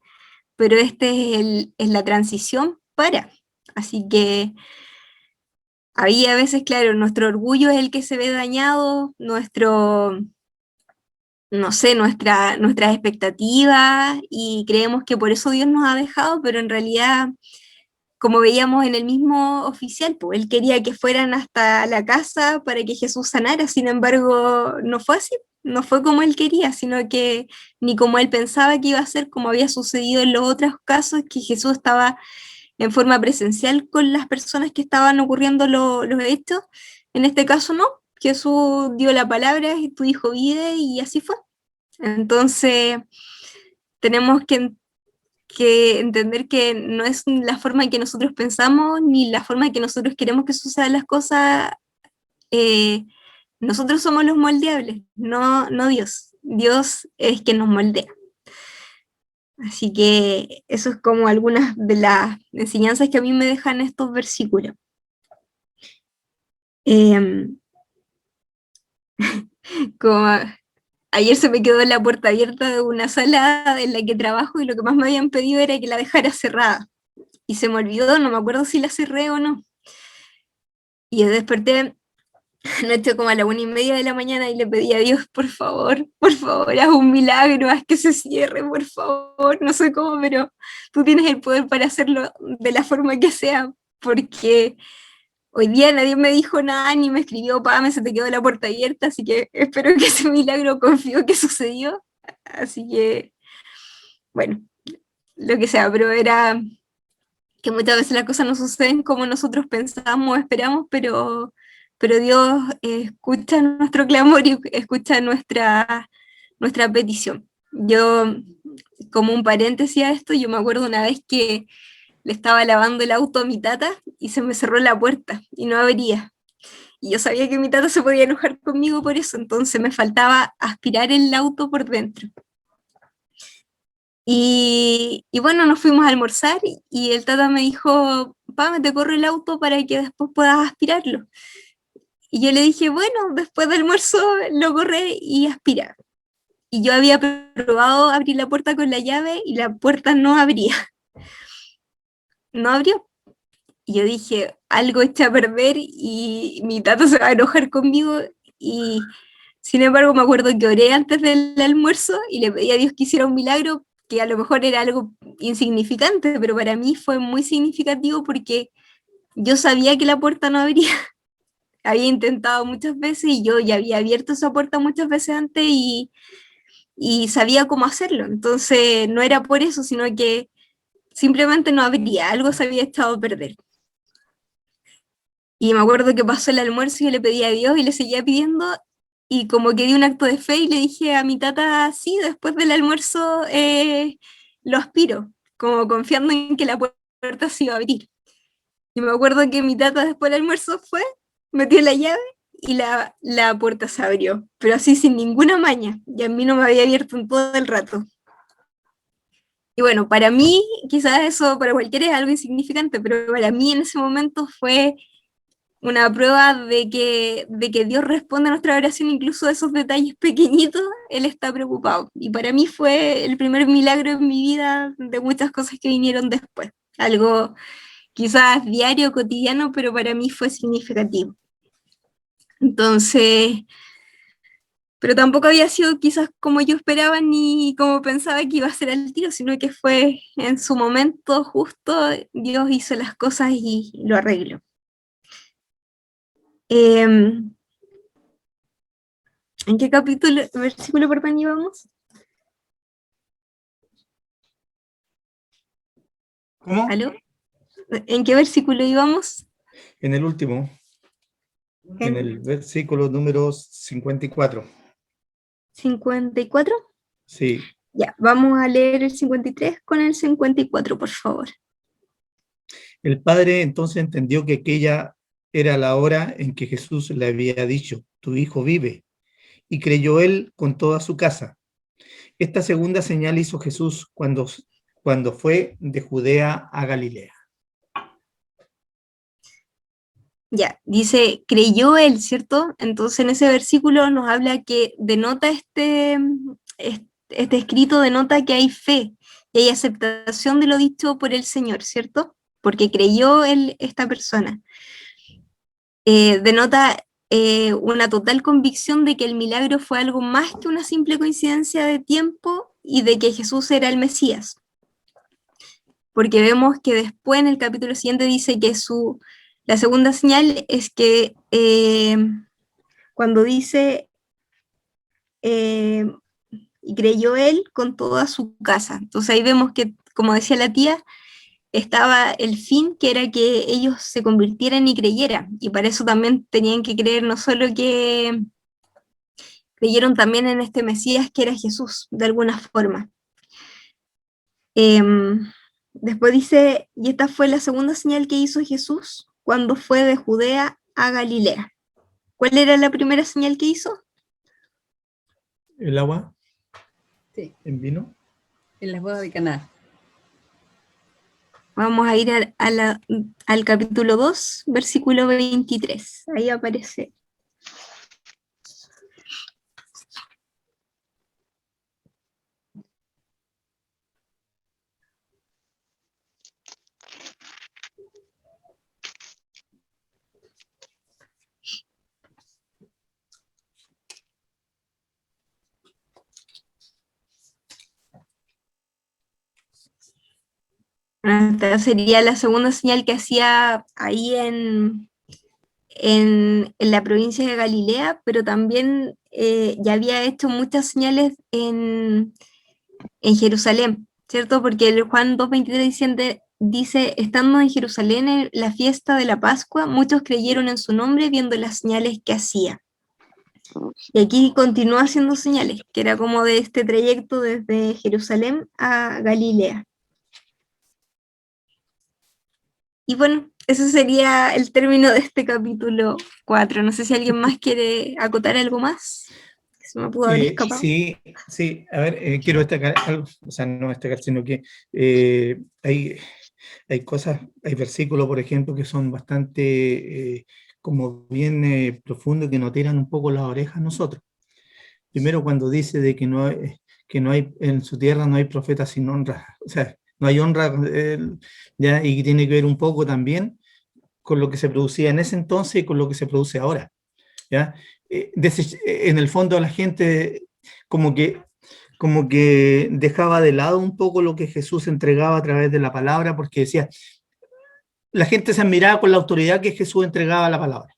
pero es la transición para. Así que ahí a veces, claro, nuestro orgullo es el que se ve dañado, no sé, nuestras expectativas, y creemos que por eso Dios nos ha dejado, pero en realidad, como veíamos en el mismo oficial, pues él quería que fueran hasta la casa para que Jesús sanara. Sin embargo, no fue así, no fue como él quería, sino que ni como él pensaba que iba a ser, como había sucedido en los otros casos, que Jesús estaba en forma presencial con las personas que estaban ocurriendo los hechos. En este caso no, Jesús dio la palabra y tu hijo vive, y así fue. Entonces, tenemos que entender que no es la forma en que nosotros pensamos, ni la forma en que nosotros queremos que sucedan las cosas. eh, Nosotros somos los moldeables, no Dios. Dios es quien nos moldea. Así que eso es como algunas de las enseñanzas que a mí me dejan estos versículos. Eh, como ayer se me quedó la puerta abierta de una sala en la que trabajo, y lo que más me habían pedido era que la dejara cerrada. Y se me olvidó, no me acuerdo si la cerré o no. Y yo desperté anoche como a la 1:30 de la mañana y le pedí a Dios, por favor, haz un milagro, haz que se cierre, por favor. No sé cómo, pero tú tienes el poder para hacerlo de la forma que sea, porque hoy día nadie me dijo nada, ni me escribió, Pame, se te quedó la puerta abierta, así que espero que ese milagro, confío que sucedió. Así que, bueno, lo que sea, pero era que muchas veces las cosas no suceden como nosotros pensamos o esperamos, pero Dios escucha nuestro clamor y escucha nuestra petición. Yo, como un paréntesis a esto, yo me acuerdo una vez que le estaba lavando el auto a mi tata y se me cerró la puerta y no abría. Y yo sabía que mi tata se podía enojar conmigo por eso, entonces me faltaba aspirar el auto por dentro. Y bueno, nos fuimos a almorzar y el tata me dijo, Pame, te corro el auto para que después puedas aspirarlo. Y yo le dije, bueno, después del almuerzo lo corré y aspira. Y yo había probado abrir la puerta con la llave y la puerta no abría. No abrió. Y yo dije, algo echa a perder y mi tata se va a enojar conmigo. Y sin embargo, me acuerdo que oré antes del almuerzo y le pedí a Dios que hiciera un milagro, que a lo mejor era algo insignificante, pero para mí fue muy significativo porque yo sabía que la puerta no abría. Había intentado muchas veces y yo ya había abierto esa puerta muchas veces antes y sabía cómo hacerlo. Entonces no era por eso, sino que simplemente no abría, algo se había echado a perder. Y me acuerdo que pasó el almuerzo y yo le pedí a Dios y le seguía pidiendo, y como que di un acto de fe y le dije a mi tata, sí, después del almuerzo lo aspiro, como confiando en que la puerta se iba a abrir. Y me acuerdo que mi tata después del almuerzo fue, metió la llave y la puerta se abrió, pero así sin ninguna maña, y a mí no me había abierto en todo el rato. Y bueno, para mí, quizás eso para cualquiera es algo insignificante, pero para mí en ese momento fue una prueba de que Dios responde a nuestra oración, incluso de esos detalles pequeñitos, Él está preocupado. Y para mí fue el primer milagro en mi vida de muchas cosas que vinieron después. Algo quizás diario, cotidiano, pero para mí fue significativo. Entonces, pero tampoco había sido quizás como yo esperaba ni como pensaba que iba a ser al tiro, sino que fue en su momento justo, Dios hizo las cosas y lo arregló. ¿En qué versículo, perdón, íbamos? ¿Cómo? ¿Aló? ¿En qué versículo íbamos? En el último, en el versículo número 54. ¿54? Sí. Ya, vamos a leer el 53 con el 54, por favor. El padre entonces entendió que aquella era la hora en que Jesús le había dicho, tu hijo vive, y creyó él con toda su casa. Esta segunda señal hizo Jesús cuando fue de Judea a Galilea. Ya, dice, creyó él, ¿cierto? Entonces en ese versículo nos habla que denota este escrito, denota que hay fe, y hay aceptación de lo dicho por el Señor, ¿cierto? Porque creyó él, esta persona. Denota una total convicción de que el milagro fue algo más que una simple coincidencia de tiempo y de que Jesús era el Mesías. Porque vemos que después en el capítulo siguiente dice que la segunda señal es que cuando dice y creyó él con toda su casa. Entonces ahí vemos que, como decía la tía, estaba el fin, que era que ellos se convirtieran y creyeran. Y para eso también tenían que creer, no solo que creyeron también en este Mesías que era Jesús, de alguna forma. Después dice, y esta fue la segunda señal que hizo Jesús cuando fue de Judea a Galilea. ¿Cuál era la primera señal que hizo? ¿El agua? Sí, ¿En vino? en las bodas de Caná. Vamos a ir al capítulo 2, versículo 23. Ahí aparece. Esta sería la segunda señal que hacía ahí en la provincia de Galilea, pero también ya había hecho muchas señales en Jerusalén, ¿cierto? Porque el Juan 2:23 dice, estando en Jerusalén en la fiesta de la Pascua, muchos creyeron en su nombre viendo las señales que hacía. Y aquí continúa haciendo señales, que era como de este trayecto desde Jerusalén a Galilea. Y bueno, ese sería el término de este capítulo 4. No sé si alguien más quiere acotar algo más. Se me pudo haber escapado. Sí, a ver, quiero destacar algo, o sea, no destacar, sino que hay cosas, hay versículos, por ejemplo, que son bastante, como bien profundos, que nos tiran un poco las orejas a nosotros. Primero cuando dice de que no hay, en su tierra no hay profeta sin honra, o sea, no hay honra, ya, y tiene que ver un poco también con lo que se producía en ese entonces y con lo que se produce ahora, ¿ya? En el fondo la gente como que dejaba de lado un poco lo que Jesús entregaba a través de la palabra, porque decía, la gente se admiraba con la autoridad que Jesús entregaba a la palabra.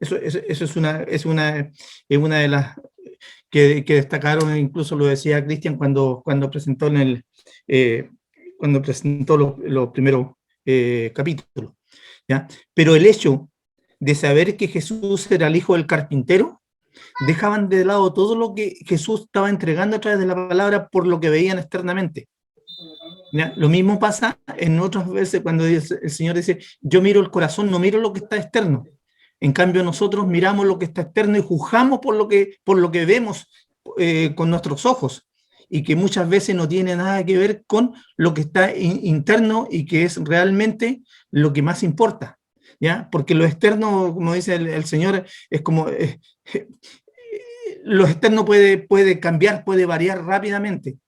Eso es una de las que destacaron, incluso lo decía Cristian cuando presentó cuando presentó los primeros capítulos, ¿ya? Pero el hecho de saber que Jesús era el hijo del carpintero, dejaban de lado todo lo que Jesús estaba entregando a través de la palabra por lo que veían externamente, ¿ya? Lo mismo pasa en otras veces cuando el Señor dice, yo miro el corazón, no miro lo que está externo. En cambio nosotros miramos lo que está externo y juzgamos por lo que vemos con nuestros ojos, y que muchas veces no tiene nada que ver con lo que está interno y que es realmente lo que más importa, ¿ya? Porque lo externo, como dice el Señor, es como... lo externo puede cambiar, puede variar rápidamente,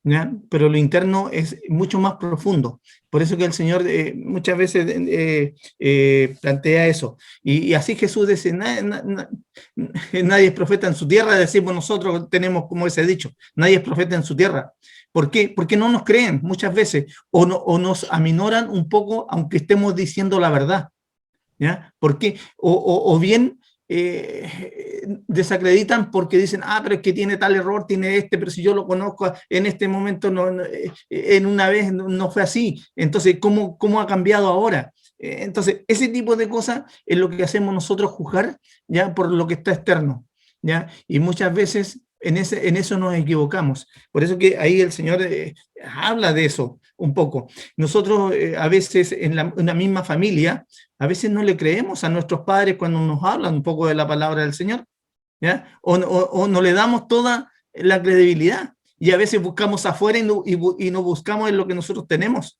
¿ya? Pero lo interno es mucho más profundo. Por eso que el Señor muchas veces plantea eso. Y así Jesús dice, nadie es profeta en su tierra, decimos nosotros, tenemos como ese dicho, nadie es profeta en su tierra. ¿Por qué? Porque no nos creen muchas veces, o nos aminoran un poco, aunque estemos diciendo la verdad. ¿Ya? ¿Por qué? O bien desacreditan porque dicen, pero es que tiene tal error, tiene este, pero si yo lo conozco en este momento, en una vez no fue así. Entonces, ¿cómo ha cambiado ahora? Entonces, ese tipo de cosas es lo que hacemos nosotros, juzgar, ¿ya? Por lo que está externo, ¿ya? Y muchas veces en eso nos equivocamos. Por eso que ahí el Señor habla de eso un poco. Nosotros a veces en la misma familia, a veces no le creemos a nuestros padres cuando nos hablan un poco de la palabra del Señor, ¿ya? O no le damos toda la credibilidad. Y a veces buscamos afuera y no buscamos en lo que nosotros tenemos.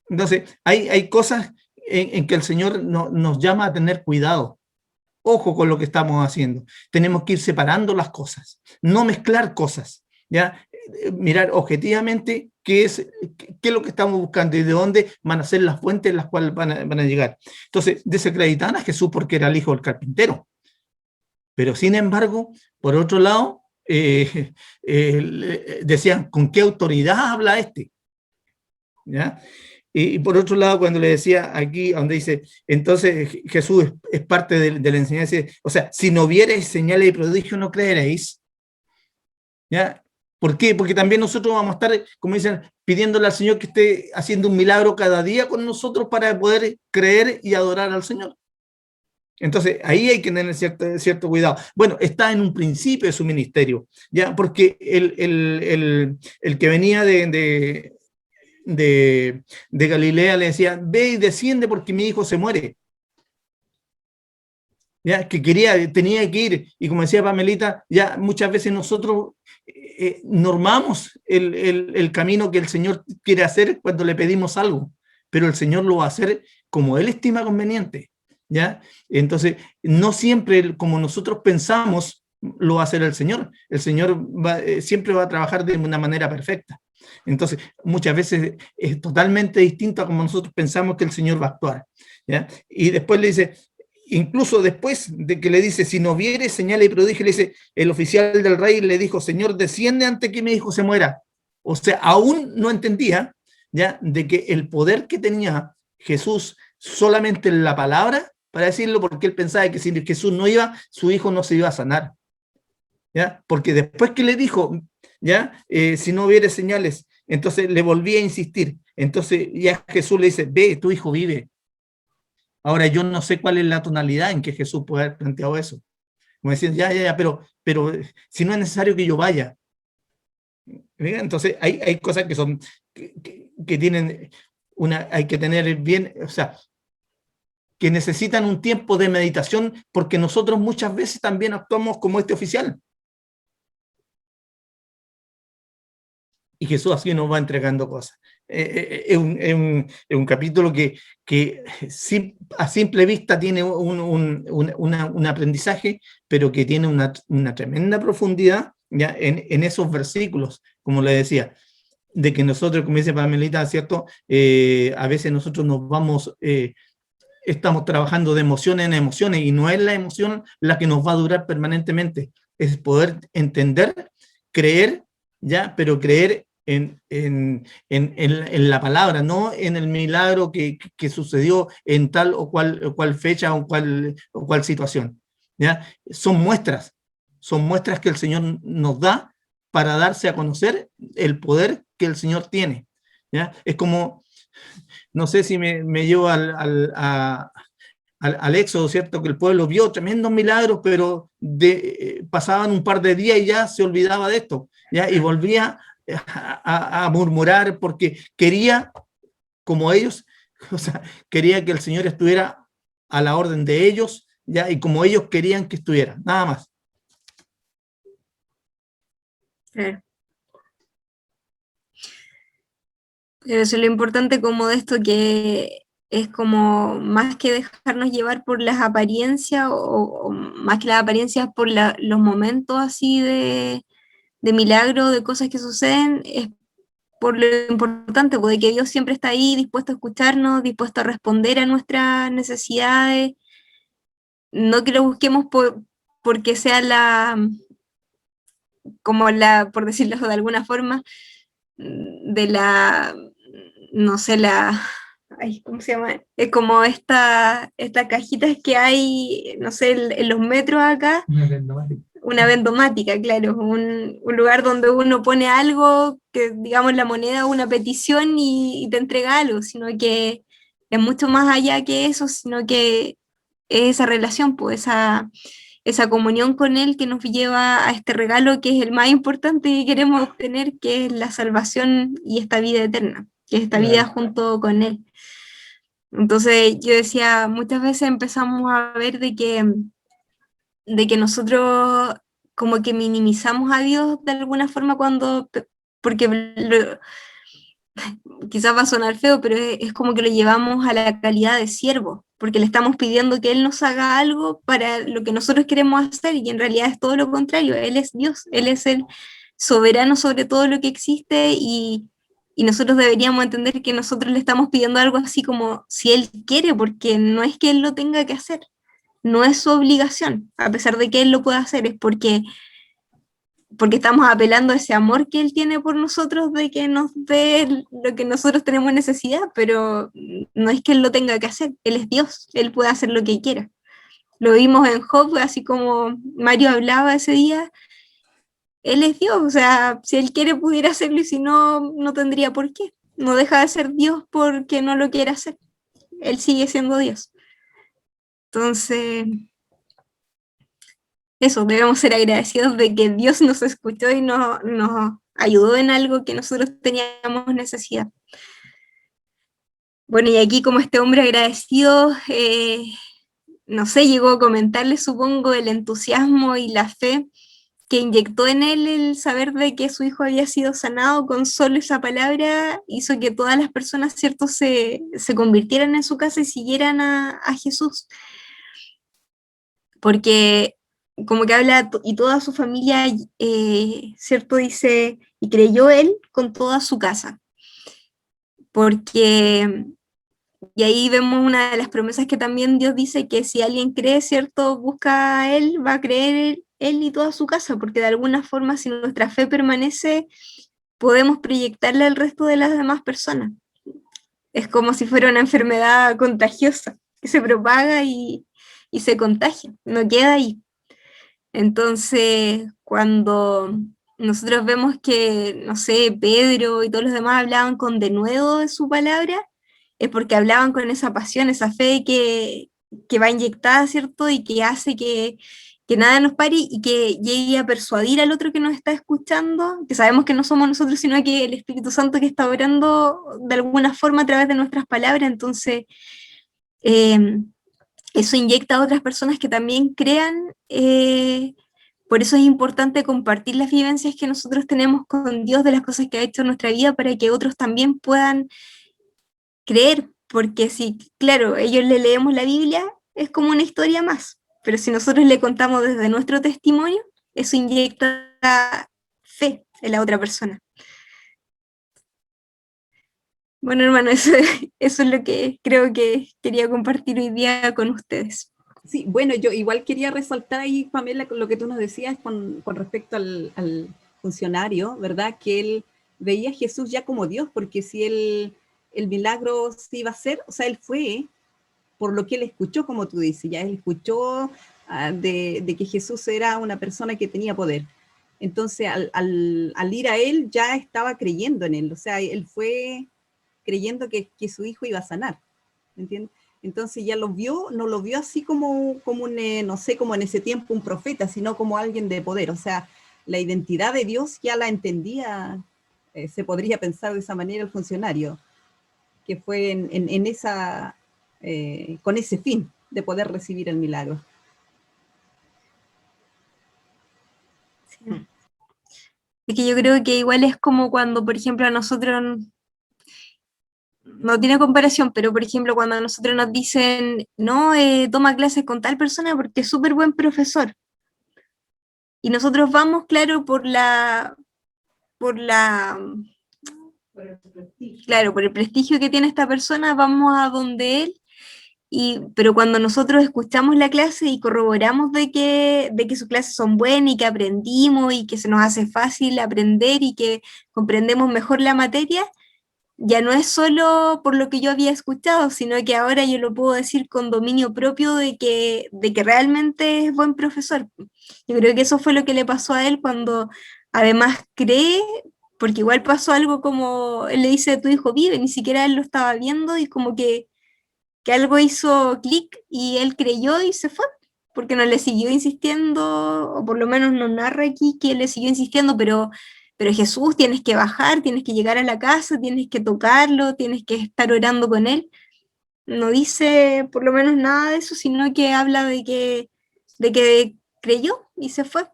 Entonces, hay cosas en que el Señor nos llama a tener cuidado. Ojo con lo que estamos haciendo. Tenemos que ir separando las cosas, no mezclar cosas, ¿ya? Mirar objetivamente qué es lo que estamos buscando y de dónde van a ser las fuentes en las cuales van a llegar. Entonces, desacreditan a Jesús porque era el hijo del carpintero. Pero sin embargo, por otro lado, decían, ¿con qué autoridad habla este? ¿Ya? Y por otro lado, cuando le decía aquí, donde dice, entonces Jesús es parte de la enseñanza, o sea, si no viereis señales y prodigios, no creeréis. ¿Ya? ¿Por qué? Porque también nosotros vamos a estar, como dicen, pidiéndole al Señor que esté haciendo un milagro cada día con nosotros para poder creer y adorar al Señor. Entonces, ahí hay que tener cierto cuidado. Bueno, está en un principio de su ministerio, ¿ya? Porque el que venía de Galilea le decía, ve y desciende porque mi hijo se muere. ¿Ya? Que tenía que ir, y como decía Pamelita, ya muchas veces nosotros normamos el camino que el Señor quiere hacer cuando le pedimos algo, pero el Señor lo va a hacer como Él estima conveniente, ¿ya? Entonces, no siempre como nosotros pensamos lo va a hacer el Señor siempre va a trabajar de una manera perfecta. Entonces, muchas veces es totalmente distinto a como nosotros pensamos que el Señor va a actuar, ¿ya? Y después le dice, incluso después de que le dice, si no viere señales y prodigios, le dice, el oficial del rey le dijo, Señor, desciende antes que mi hijo se muera. O sea, aún no entendía, ¿ya? De que el poder que tenía Jesús solamente en la palabra, para decirlo, porque él pensaba que si Jesús no iba, su hijo no se iba a sanar, ¿ya? Porque después que le dijo, ¿ya? Si no viere señales, entonces le volví a insistir. Entonces ya Jesús le dice, ve, tu hijo vive. Ahora, yo no sé cuál es la tonalidad en que Jesús puede haber planteado eso. Como decir, pero si no es necesario que yo vaya. Entonces, hay cosas que son, que tienen hay que tener bien, o sea, que necesitan un tiempo de meditación, porque nosotros muchas veces también actuamos como este oficial. Y Jesús así nos va entregando cosas. Es un capítulo que a simple vista tiene un aprendizaje, pero que tiene una tremenda profundidad, ¿ya? En esos versículos, como le decía, de que nosotros, como dice Pamelita, ¿cierto? A veces nosotros nos vamos, estamos trabajando de emociones en emociones, y no es la emoción la que nos va a durar permanentemente, es poder entender, creer, ¿ya? Pero creer en la palabra, no en el milagro que sucedió en tal o cual fecha o cual situación, ¿ya? Son muestras que el Señor nos da para darse a conocer el poder que el Señor tiene, ¿ya? Es como, no sé si me llevo al Éxodo, ¿cierto? Que el pueblo vio tremendos milagros, pero pasaban un par de días y ya se olvidaba de esto, ¿ya? Y volvía a murmurar porque quería, como ellos, o sea, quería que el Señor estuviera a la orden de ellos, ¿ya? Y como ellos querían que estuviera, nada más. Claro. Pero eso es lo importante como de esto, que es como más que dejarnos llevar por las apariencias, o más que las apariencias por los momentos así milagro, de cosas que suceden, es por lo importante, porque que Dios siempre está ahí, dispuesto a escucharnos, dispuesto a responder a nuestras necesidades, no que lo busquemos porque sea por decirlo de alguna forma, de no sé, ay, ¿cómo se llama? Es como estas cajitas que hay, no sé, en los metros acá, una vendomática, claro, un lugar donde uno pone algo, que digamos la moneda, una petición y te entrega algo, sino que es mucho más allá que eso, sino que es esa relación, pues esa comunión con Él que nos lleva a este regalo que es el más importante que queremos obtener, que es la salvación y esta vida eterna, que es esta vida junto con Él. Entonces yo decía, muchas veces empezamos a ver de que nosotros como que minimizamos a Dios de alguna forma porque quizás va a sonar feo, pero es como que lo llevamos a la calidad de siervo, porque le estamos pidiendo que Él nos haga algo para lo que nosotros queremos hacer, y en realidad es todo lo contrario. Él es Dios, Él es el soberano sobre todo lo que existe, y nosotros deberíamos entender que nosotros le estamos pidiendo algo así como si Él quiere, porque no es que Él lo tenga que hacer, no es su obligación, a pesar de que Él lo pueda hacer, es porque estamos apelando a ese amor que Él tiene por nosotros, de que nos dé lo que nosotros tenemos necesidad, pero no es que Él lo tenga que hacer, Él es Dios, Él puede hacer lo que quiera. Lo vimos en Job, así como Mario hablaba ese día, Él es Dios, o sea, si Él quiere pudiera hacerlo, y si no, no tendría por qué. No deja de ser Dios porque no lo quiere hacer, Él sigue siendo Dios. Entonces, eso, debemos ser agradecidos de que Dios nos escuchó y nos ayudó en algo que nosotros teníamos necesidad. Bueno, y aquí como este hombre agradecido, no sé, llegó a comentarle, supongo, el entusiasmo y la fe que inyectó en él el saber de que su hijo había sido sanado. Con solo esa palabra hizo que todas las personas, ¿cierto?, se convirtieran en su casa y siguieran a Jesús. Porque como que habla, y toda su familia, ¿cierto? Dice, y creyó él con toda su casa. Porque, y ahí vemos una de las promesas que también Dios dice, que si alguien cree, ¿cierto? Busca a Él, va a creer él y toda su casa, porque de alguna forma, si nuestra fe permanece, podemos proyectarla al resto de las demás personas. Es como si fuera una enfermedad contagiosa, que se propaga y se contagia, no queda ahí. Entonces, cuando nosotros vemos que, no sé, Pedro y todos los demás hablaban con denuedo de su palabra, es porque hablaban con esa pasión, esa fe que va inyectada, ¿cierto? Y que hace que nada nos pare y que llegue a persuadir al otro que nos está escuchando, que sabemos que no somos nosotros, sino que el Espíritu Santo que está orando de alguna forma a través de nuestras palabras. Entonces, eso inyecta a otras personas que también crean. Por eso es importante compartir las vivencias que nosotros tenemos con Dios, de las cosas que ha hecho en nuestra vida, para que otros también puedan creer, porque si, claro, ellos le leemos la Biblia, es como una historia más, pero si nosotros le contamos desde nuestro testimonio, eso inyecta fe en la otra persona. Bueno, hermano, eso es lo que creo que quería compartir hoy día con ustedes. Sí, bueno, yo igual quería resaltar ahí, Pamela, lo que tú nos decías con respecto al funcionario, ¿verdad? Que él veía a Jesús ya como Dios, porque si el milagro se iba a hacer, o sea, él fue por lo que él escuchó, como tú dices, ya él escuchó de que Jesús era una persona que tenía poder. Entonces, al ir a él, ya estaba creyendo en él, o sea, él fue creyendo que su hijo iba a sanar, ¿me entiendes? Entonces ya lo vio, no lo vio así como un, no sé, como en ese tiempo un profeta, sino como alguien de poder. O sea, la identidad de Dios ya la entendía, se podría pensar de esa manera el funcionario, que fue en esa, con ese fin de poder recibir el milagro. Sí. Es que yo creo que igual es como cuando, por ejemplo, a nosotros, no tiene comparación, pero por ejemplo, cuando a nosotros nos dicen, no, toma clases con tal persona porque es súper buen profesor, y nosotros vamos, claro, claro, por el prestigio que tiene esta persona, vamos a donde él, pero cuando nosotros escuchamos la clase y corroboramos de que sus clases son buenas y que aprendimos y que se nos hace fácil aprender y que comprendemos mejor la materia, ya no es solo por lo que yo había escuchado, sino que ahora yo lo puedo decir con dominio propio de que realmente es buen profesor. Yo creo que eso fue lo que le pasó a él cuando además cree, porque igual pasó algo como, él le dice, tu hijo vive, ni siquiera él lo estaba viendo y como que algo hizo clic y él creyó y se fue, porque no le siguió insistiendo, o por lo menos no narra aquí que le siguió insistiendo, pero Jesús, tienes que bajar, tienes que llegar a la casa, tienes que tocarlo, tienes que estar orando con él. No dice por lo menos nada de eso, sino que habla de que creyó y se fue.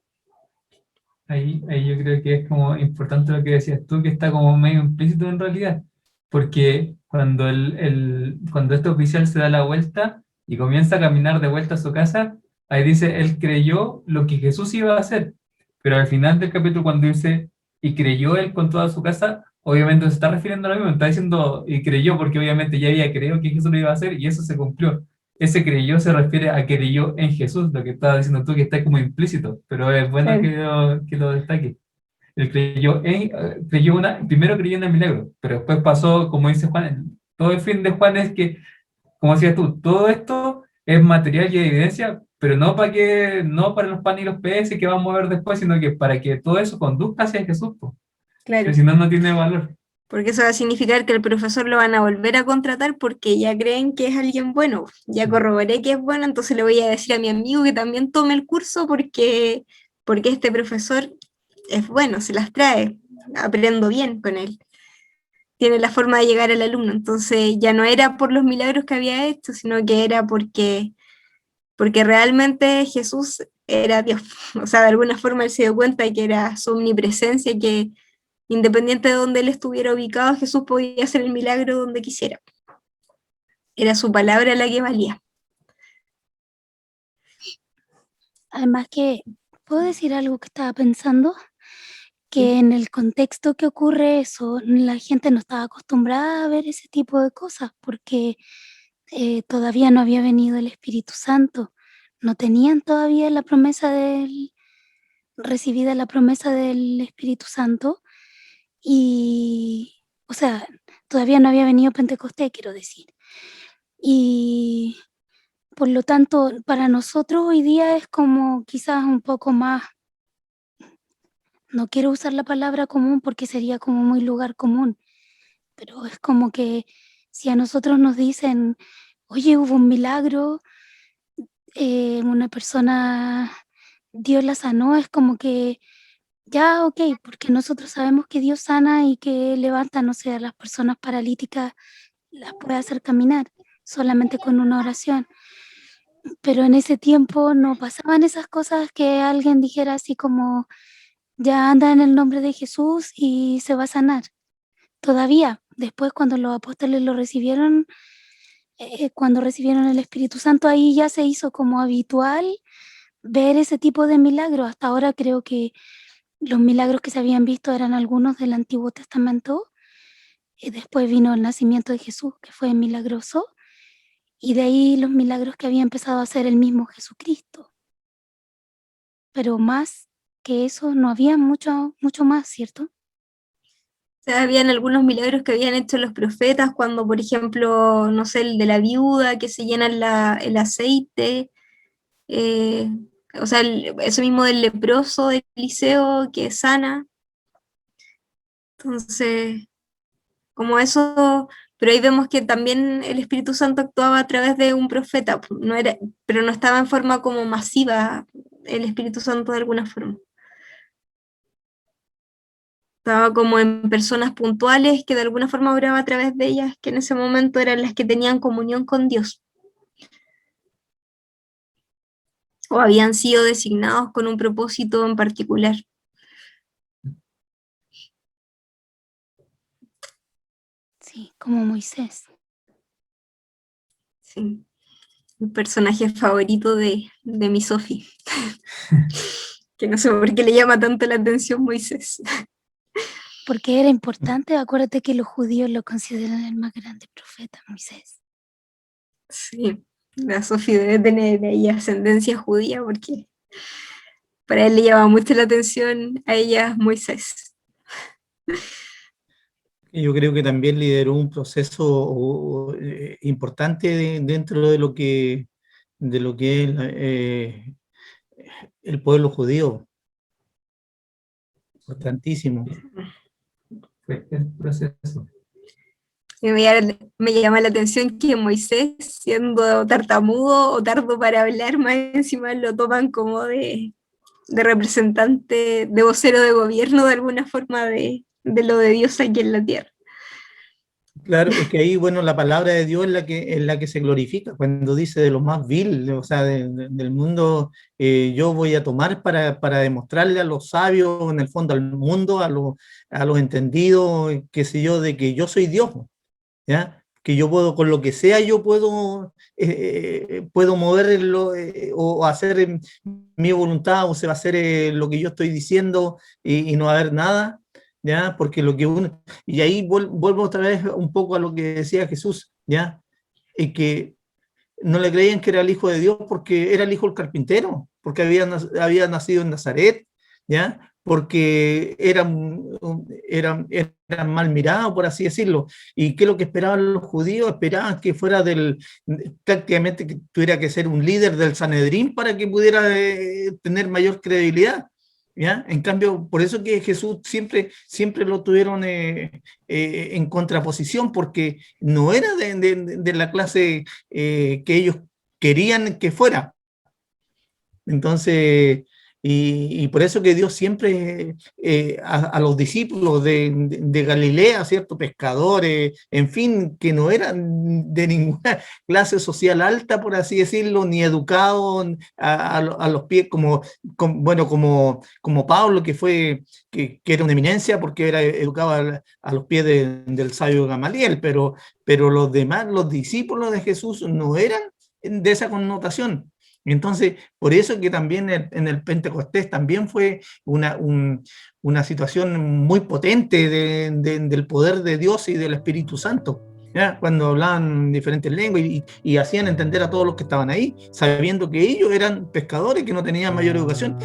Ahí yo creo que es como importante lo que decías tú, que está como medio implícito en realidad, porque cuando este oficial se da la vuelta y comienza a caminar de vuelta a su casa, ahí dice, él creyó lo que Jesús iba a hacer, pero al final del capítulo cuando dice, y creyó él con toda su casa, obviamente se está refiriendo a lo mismo, está diciendo, y creyó porque obviamente ya había creído que Jesús lo iba a hacer y eso se cumplió. Ese creyó se refiere a que creyó en Jesús, lo que estaba diciendo tú, que está como implícito, pero es bueno que lo destaque. Él primero creyó en el milagro, pero después pasó, como dice Juan, todo el fin de Juan es que, como decías tú, todo esto es material y evidencia, pero no para los panes y los peces que vamos a ver después, sino que para que todo eso conduzca hacia Jesús, po. Claro. Que si no, no tiene valor. Porque eso va a significar que el profesor lo van a volver a contratar porque ya creen que es alguien bueno. Ya corroboré que es bueno, entonces le voy a decir a mi amigo que también tome el curso porque este profesor es bueno, se las trae, aprendo bien con él. Tiene la forma de llegar al alumno. Entonces ya no era por los milagros que había hecho, sino que era porque realmente Jesús era Dios. O sea, de alguna forma él se dio cuenta de que era su omnipresencia, que independiente de donde él estuviera ubicado, Jesús podía hacer el milagro donde quisiera. Era su palabra la que valía. Además que, ¿puedo decir algo que estaba pensando? Que en el contexto que ocurre eso, la gente no estaba acostumbrada a ver ese tipo de cosas, porque todavía no había venido el Espíritu Santo, no tenían todavía recibida la promesa del Espíritu Santo, y, o sea, todavía no había venido Pentecostés, quiero decir. Y por lo tanto, para nosotros hoy día es como quizás un poco más, no quiero usar la palabra común porque sería como muy lugar común, pero es como que si a nosotros nos dicen, oye, hubo un milagro, una persona, Dios la sanó, es como que ya, ok, porque nosotros sabemos que Dios sana y que levanta, no sé, a las personas paralíticas, las puede hacer caminar solamente con una oración. Pero en ese tiempo no pasaban esas cosas que alguien dijera así como, ya anda en el nombre de Jesús y se va a sanar. Todavía, después cuando los apóstoles lo recibieron, cuando recibieron el Espíritu Santo, ahí ya se hizo como habitual ver ese tipo de milagros. Hasta ahora creo que los milagros que se habían visto eran algunos del Antiguo Testamento. Después vino el nacimiento de Jesús, que fue milagroso, y de ahí los milagros que había empezado a hacer el mismo Jesucristo. Pero más que eso no había mucho más, ¿cierto? O sea, habían algunos milagros que habían hecho los profetas, cuando, por ejemplo, no sé, el de la viuda, que se llena el aceite, eh, o sea, eso mismo del leproso de Eliseo, que sana. Entonces, como eso, pero ahí vemos que también el Espíritu Santo actuaba a través de un profeta, no era, pero no estaba en forma como masiva el Espíritu Santo de alguna forma. Estaba como en personas puntuales que de alguna forma obraba a través de ellas, que en ese momento eran las que tenían comunión con Dios. O habían sido designados con un propósito en particular. Sí, como Moisés. Sí, un personaje favorito de mi Sofi. que no sé por qué le llama tanto la atención Moisés. Porque era importante, acuérdate que los judíos lo consideran el más grande profeta, Moisés. Sí, la Sofía debe tener ahí ascendencia judía porque para él le llama mucho la atención a ella Moisés. Yo creo que también lideró un proceso importante dentro de lo que es el pueblo judío, importantísimo. Fue el proceso. Y me llama la atención que Moisés, siendo tartamudo o tardo para hablar, más encima lo toman como de representante, de vocero de gobierno de alguna forma de lo de Dios aquí en la tierra. Claro, es que ahí, bueno, la palabra de Dios es la que se glorifica, cuando dice de lo más vil, o sea, del mundo, yo voy a tomar para demostrarle a los sabios, en el fondo al mundo, a los entendidos, qué sé yo, de que yo soy Dios, ¿ya? Que yo puedo, con lo que sea, yo puedo moverlo o hacer mi voluntad, o se va a hacer lo que yo estoy diciendo y no va a haber nada, ¿ya? Porque lo que uno... Y ahí vuelvo otra vez un poco a lo que decía Jesús, ¿ya? Y que no le creían que era el Hijo de Dios porque era el hijo del carpintero, porque había nacido en Nazaret, ¿ya? Porque eran mal mirados, por así decirlo. ¿Y qué es lo que esperaban los judíos? Esperaban que fuera prácticamente que tuviera que ser un líder del Sanedrín para que pudiera tener mayor credibilidad, ¿ya? En cambio, por eso que Jesús siempre lo tuvieron en contraposición, porque no era de la clase que ellos querían que fuera. Entonces, y por eso que Dios siempre a los discípulos de Galilea, ¿cierto? Pescadores, en fin, que no eran de ninguna clase social alta, por así decirlo, ni educados a los pies, como Pablo, que era una eminencia porque era educado a los pies del sabio Gamaliel, pero los demás, los discípulos de Jesús, no eran de esa connotación. Entonces, por eso que también en el Pentecostés también fue una situación muy potente del poder de Dios y del Espíritu Santo, ¿ya? Cuando hablaban diferentes lenguas y hacían entender a todos los que estaban ahí, sabiendo que ellos eran pescadores, que no tenían mayor educación.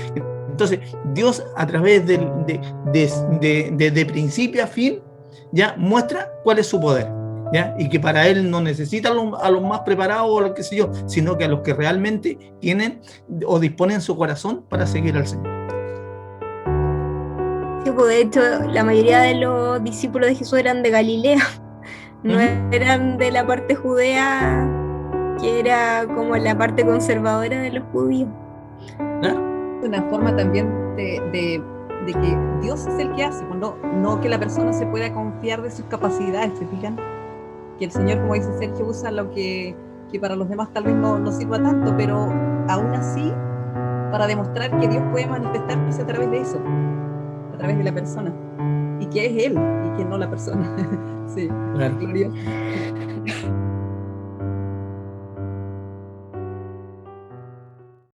Entonces, Dios a través de principio a fin, ya muestra cuál es su poder, ¿ya? Y que para él no necesita a los más preparados o lo que sé yo, sino que a los que realmente tienen o disponen su corazón para seguir al Señor. Sí, pues de hecho, la mayoría de los discípulos de Jesús eran de Galilea, no eran de la parte judea, que era como la parte conservadora de los judíos. ¿Claro? Una forma también de que Dios es el que hace, no que la persona se pueda confiar de sus capacidades, ¿se fijan? Que el Señor, como dice Sergio, usa lo que para los demás tal vez no sirva tanto, pero aún así, para demostrar que Dios puede manifestarse a través de eso, a través de la persona, y que es Él, y que no la persona. Sí, Claro. glorioso.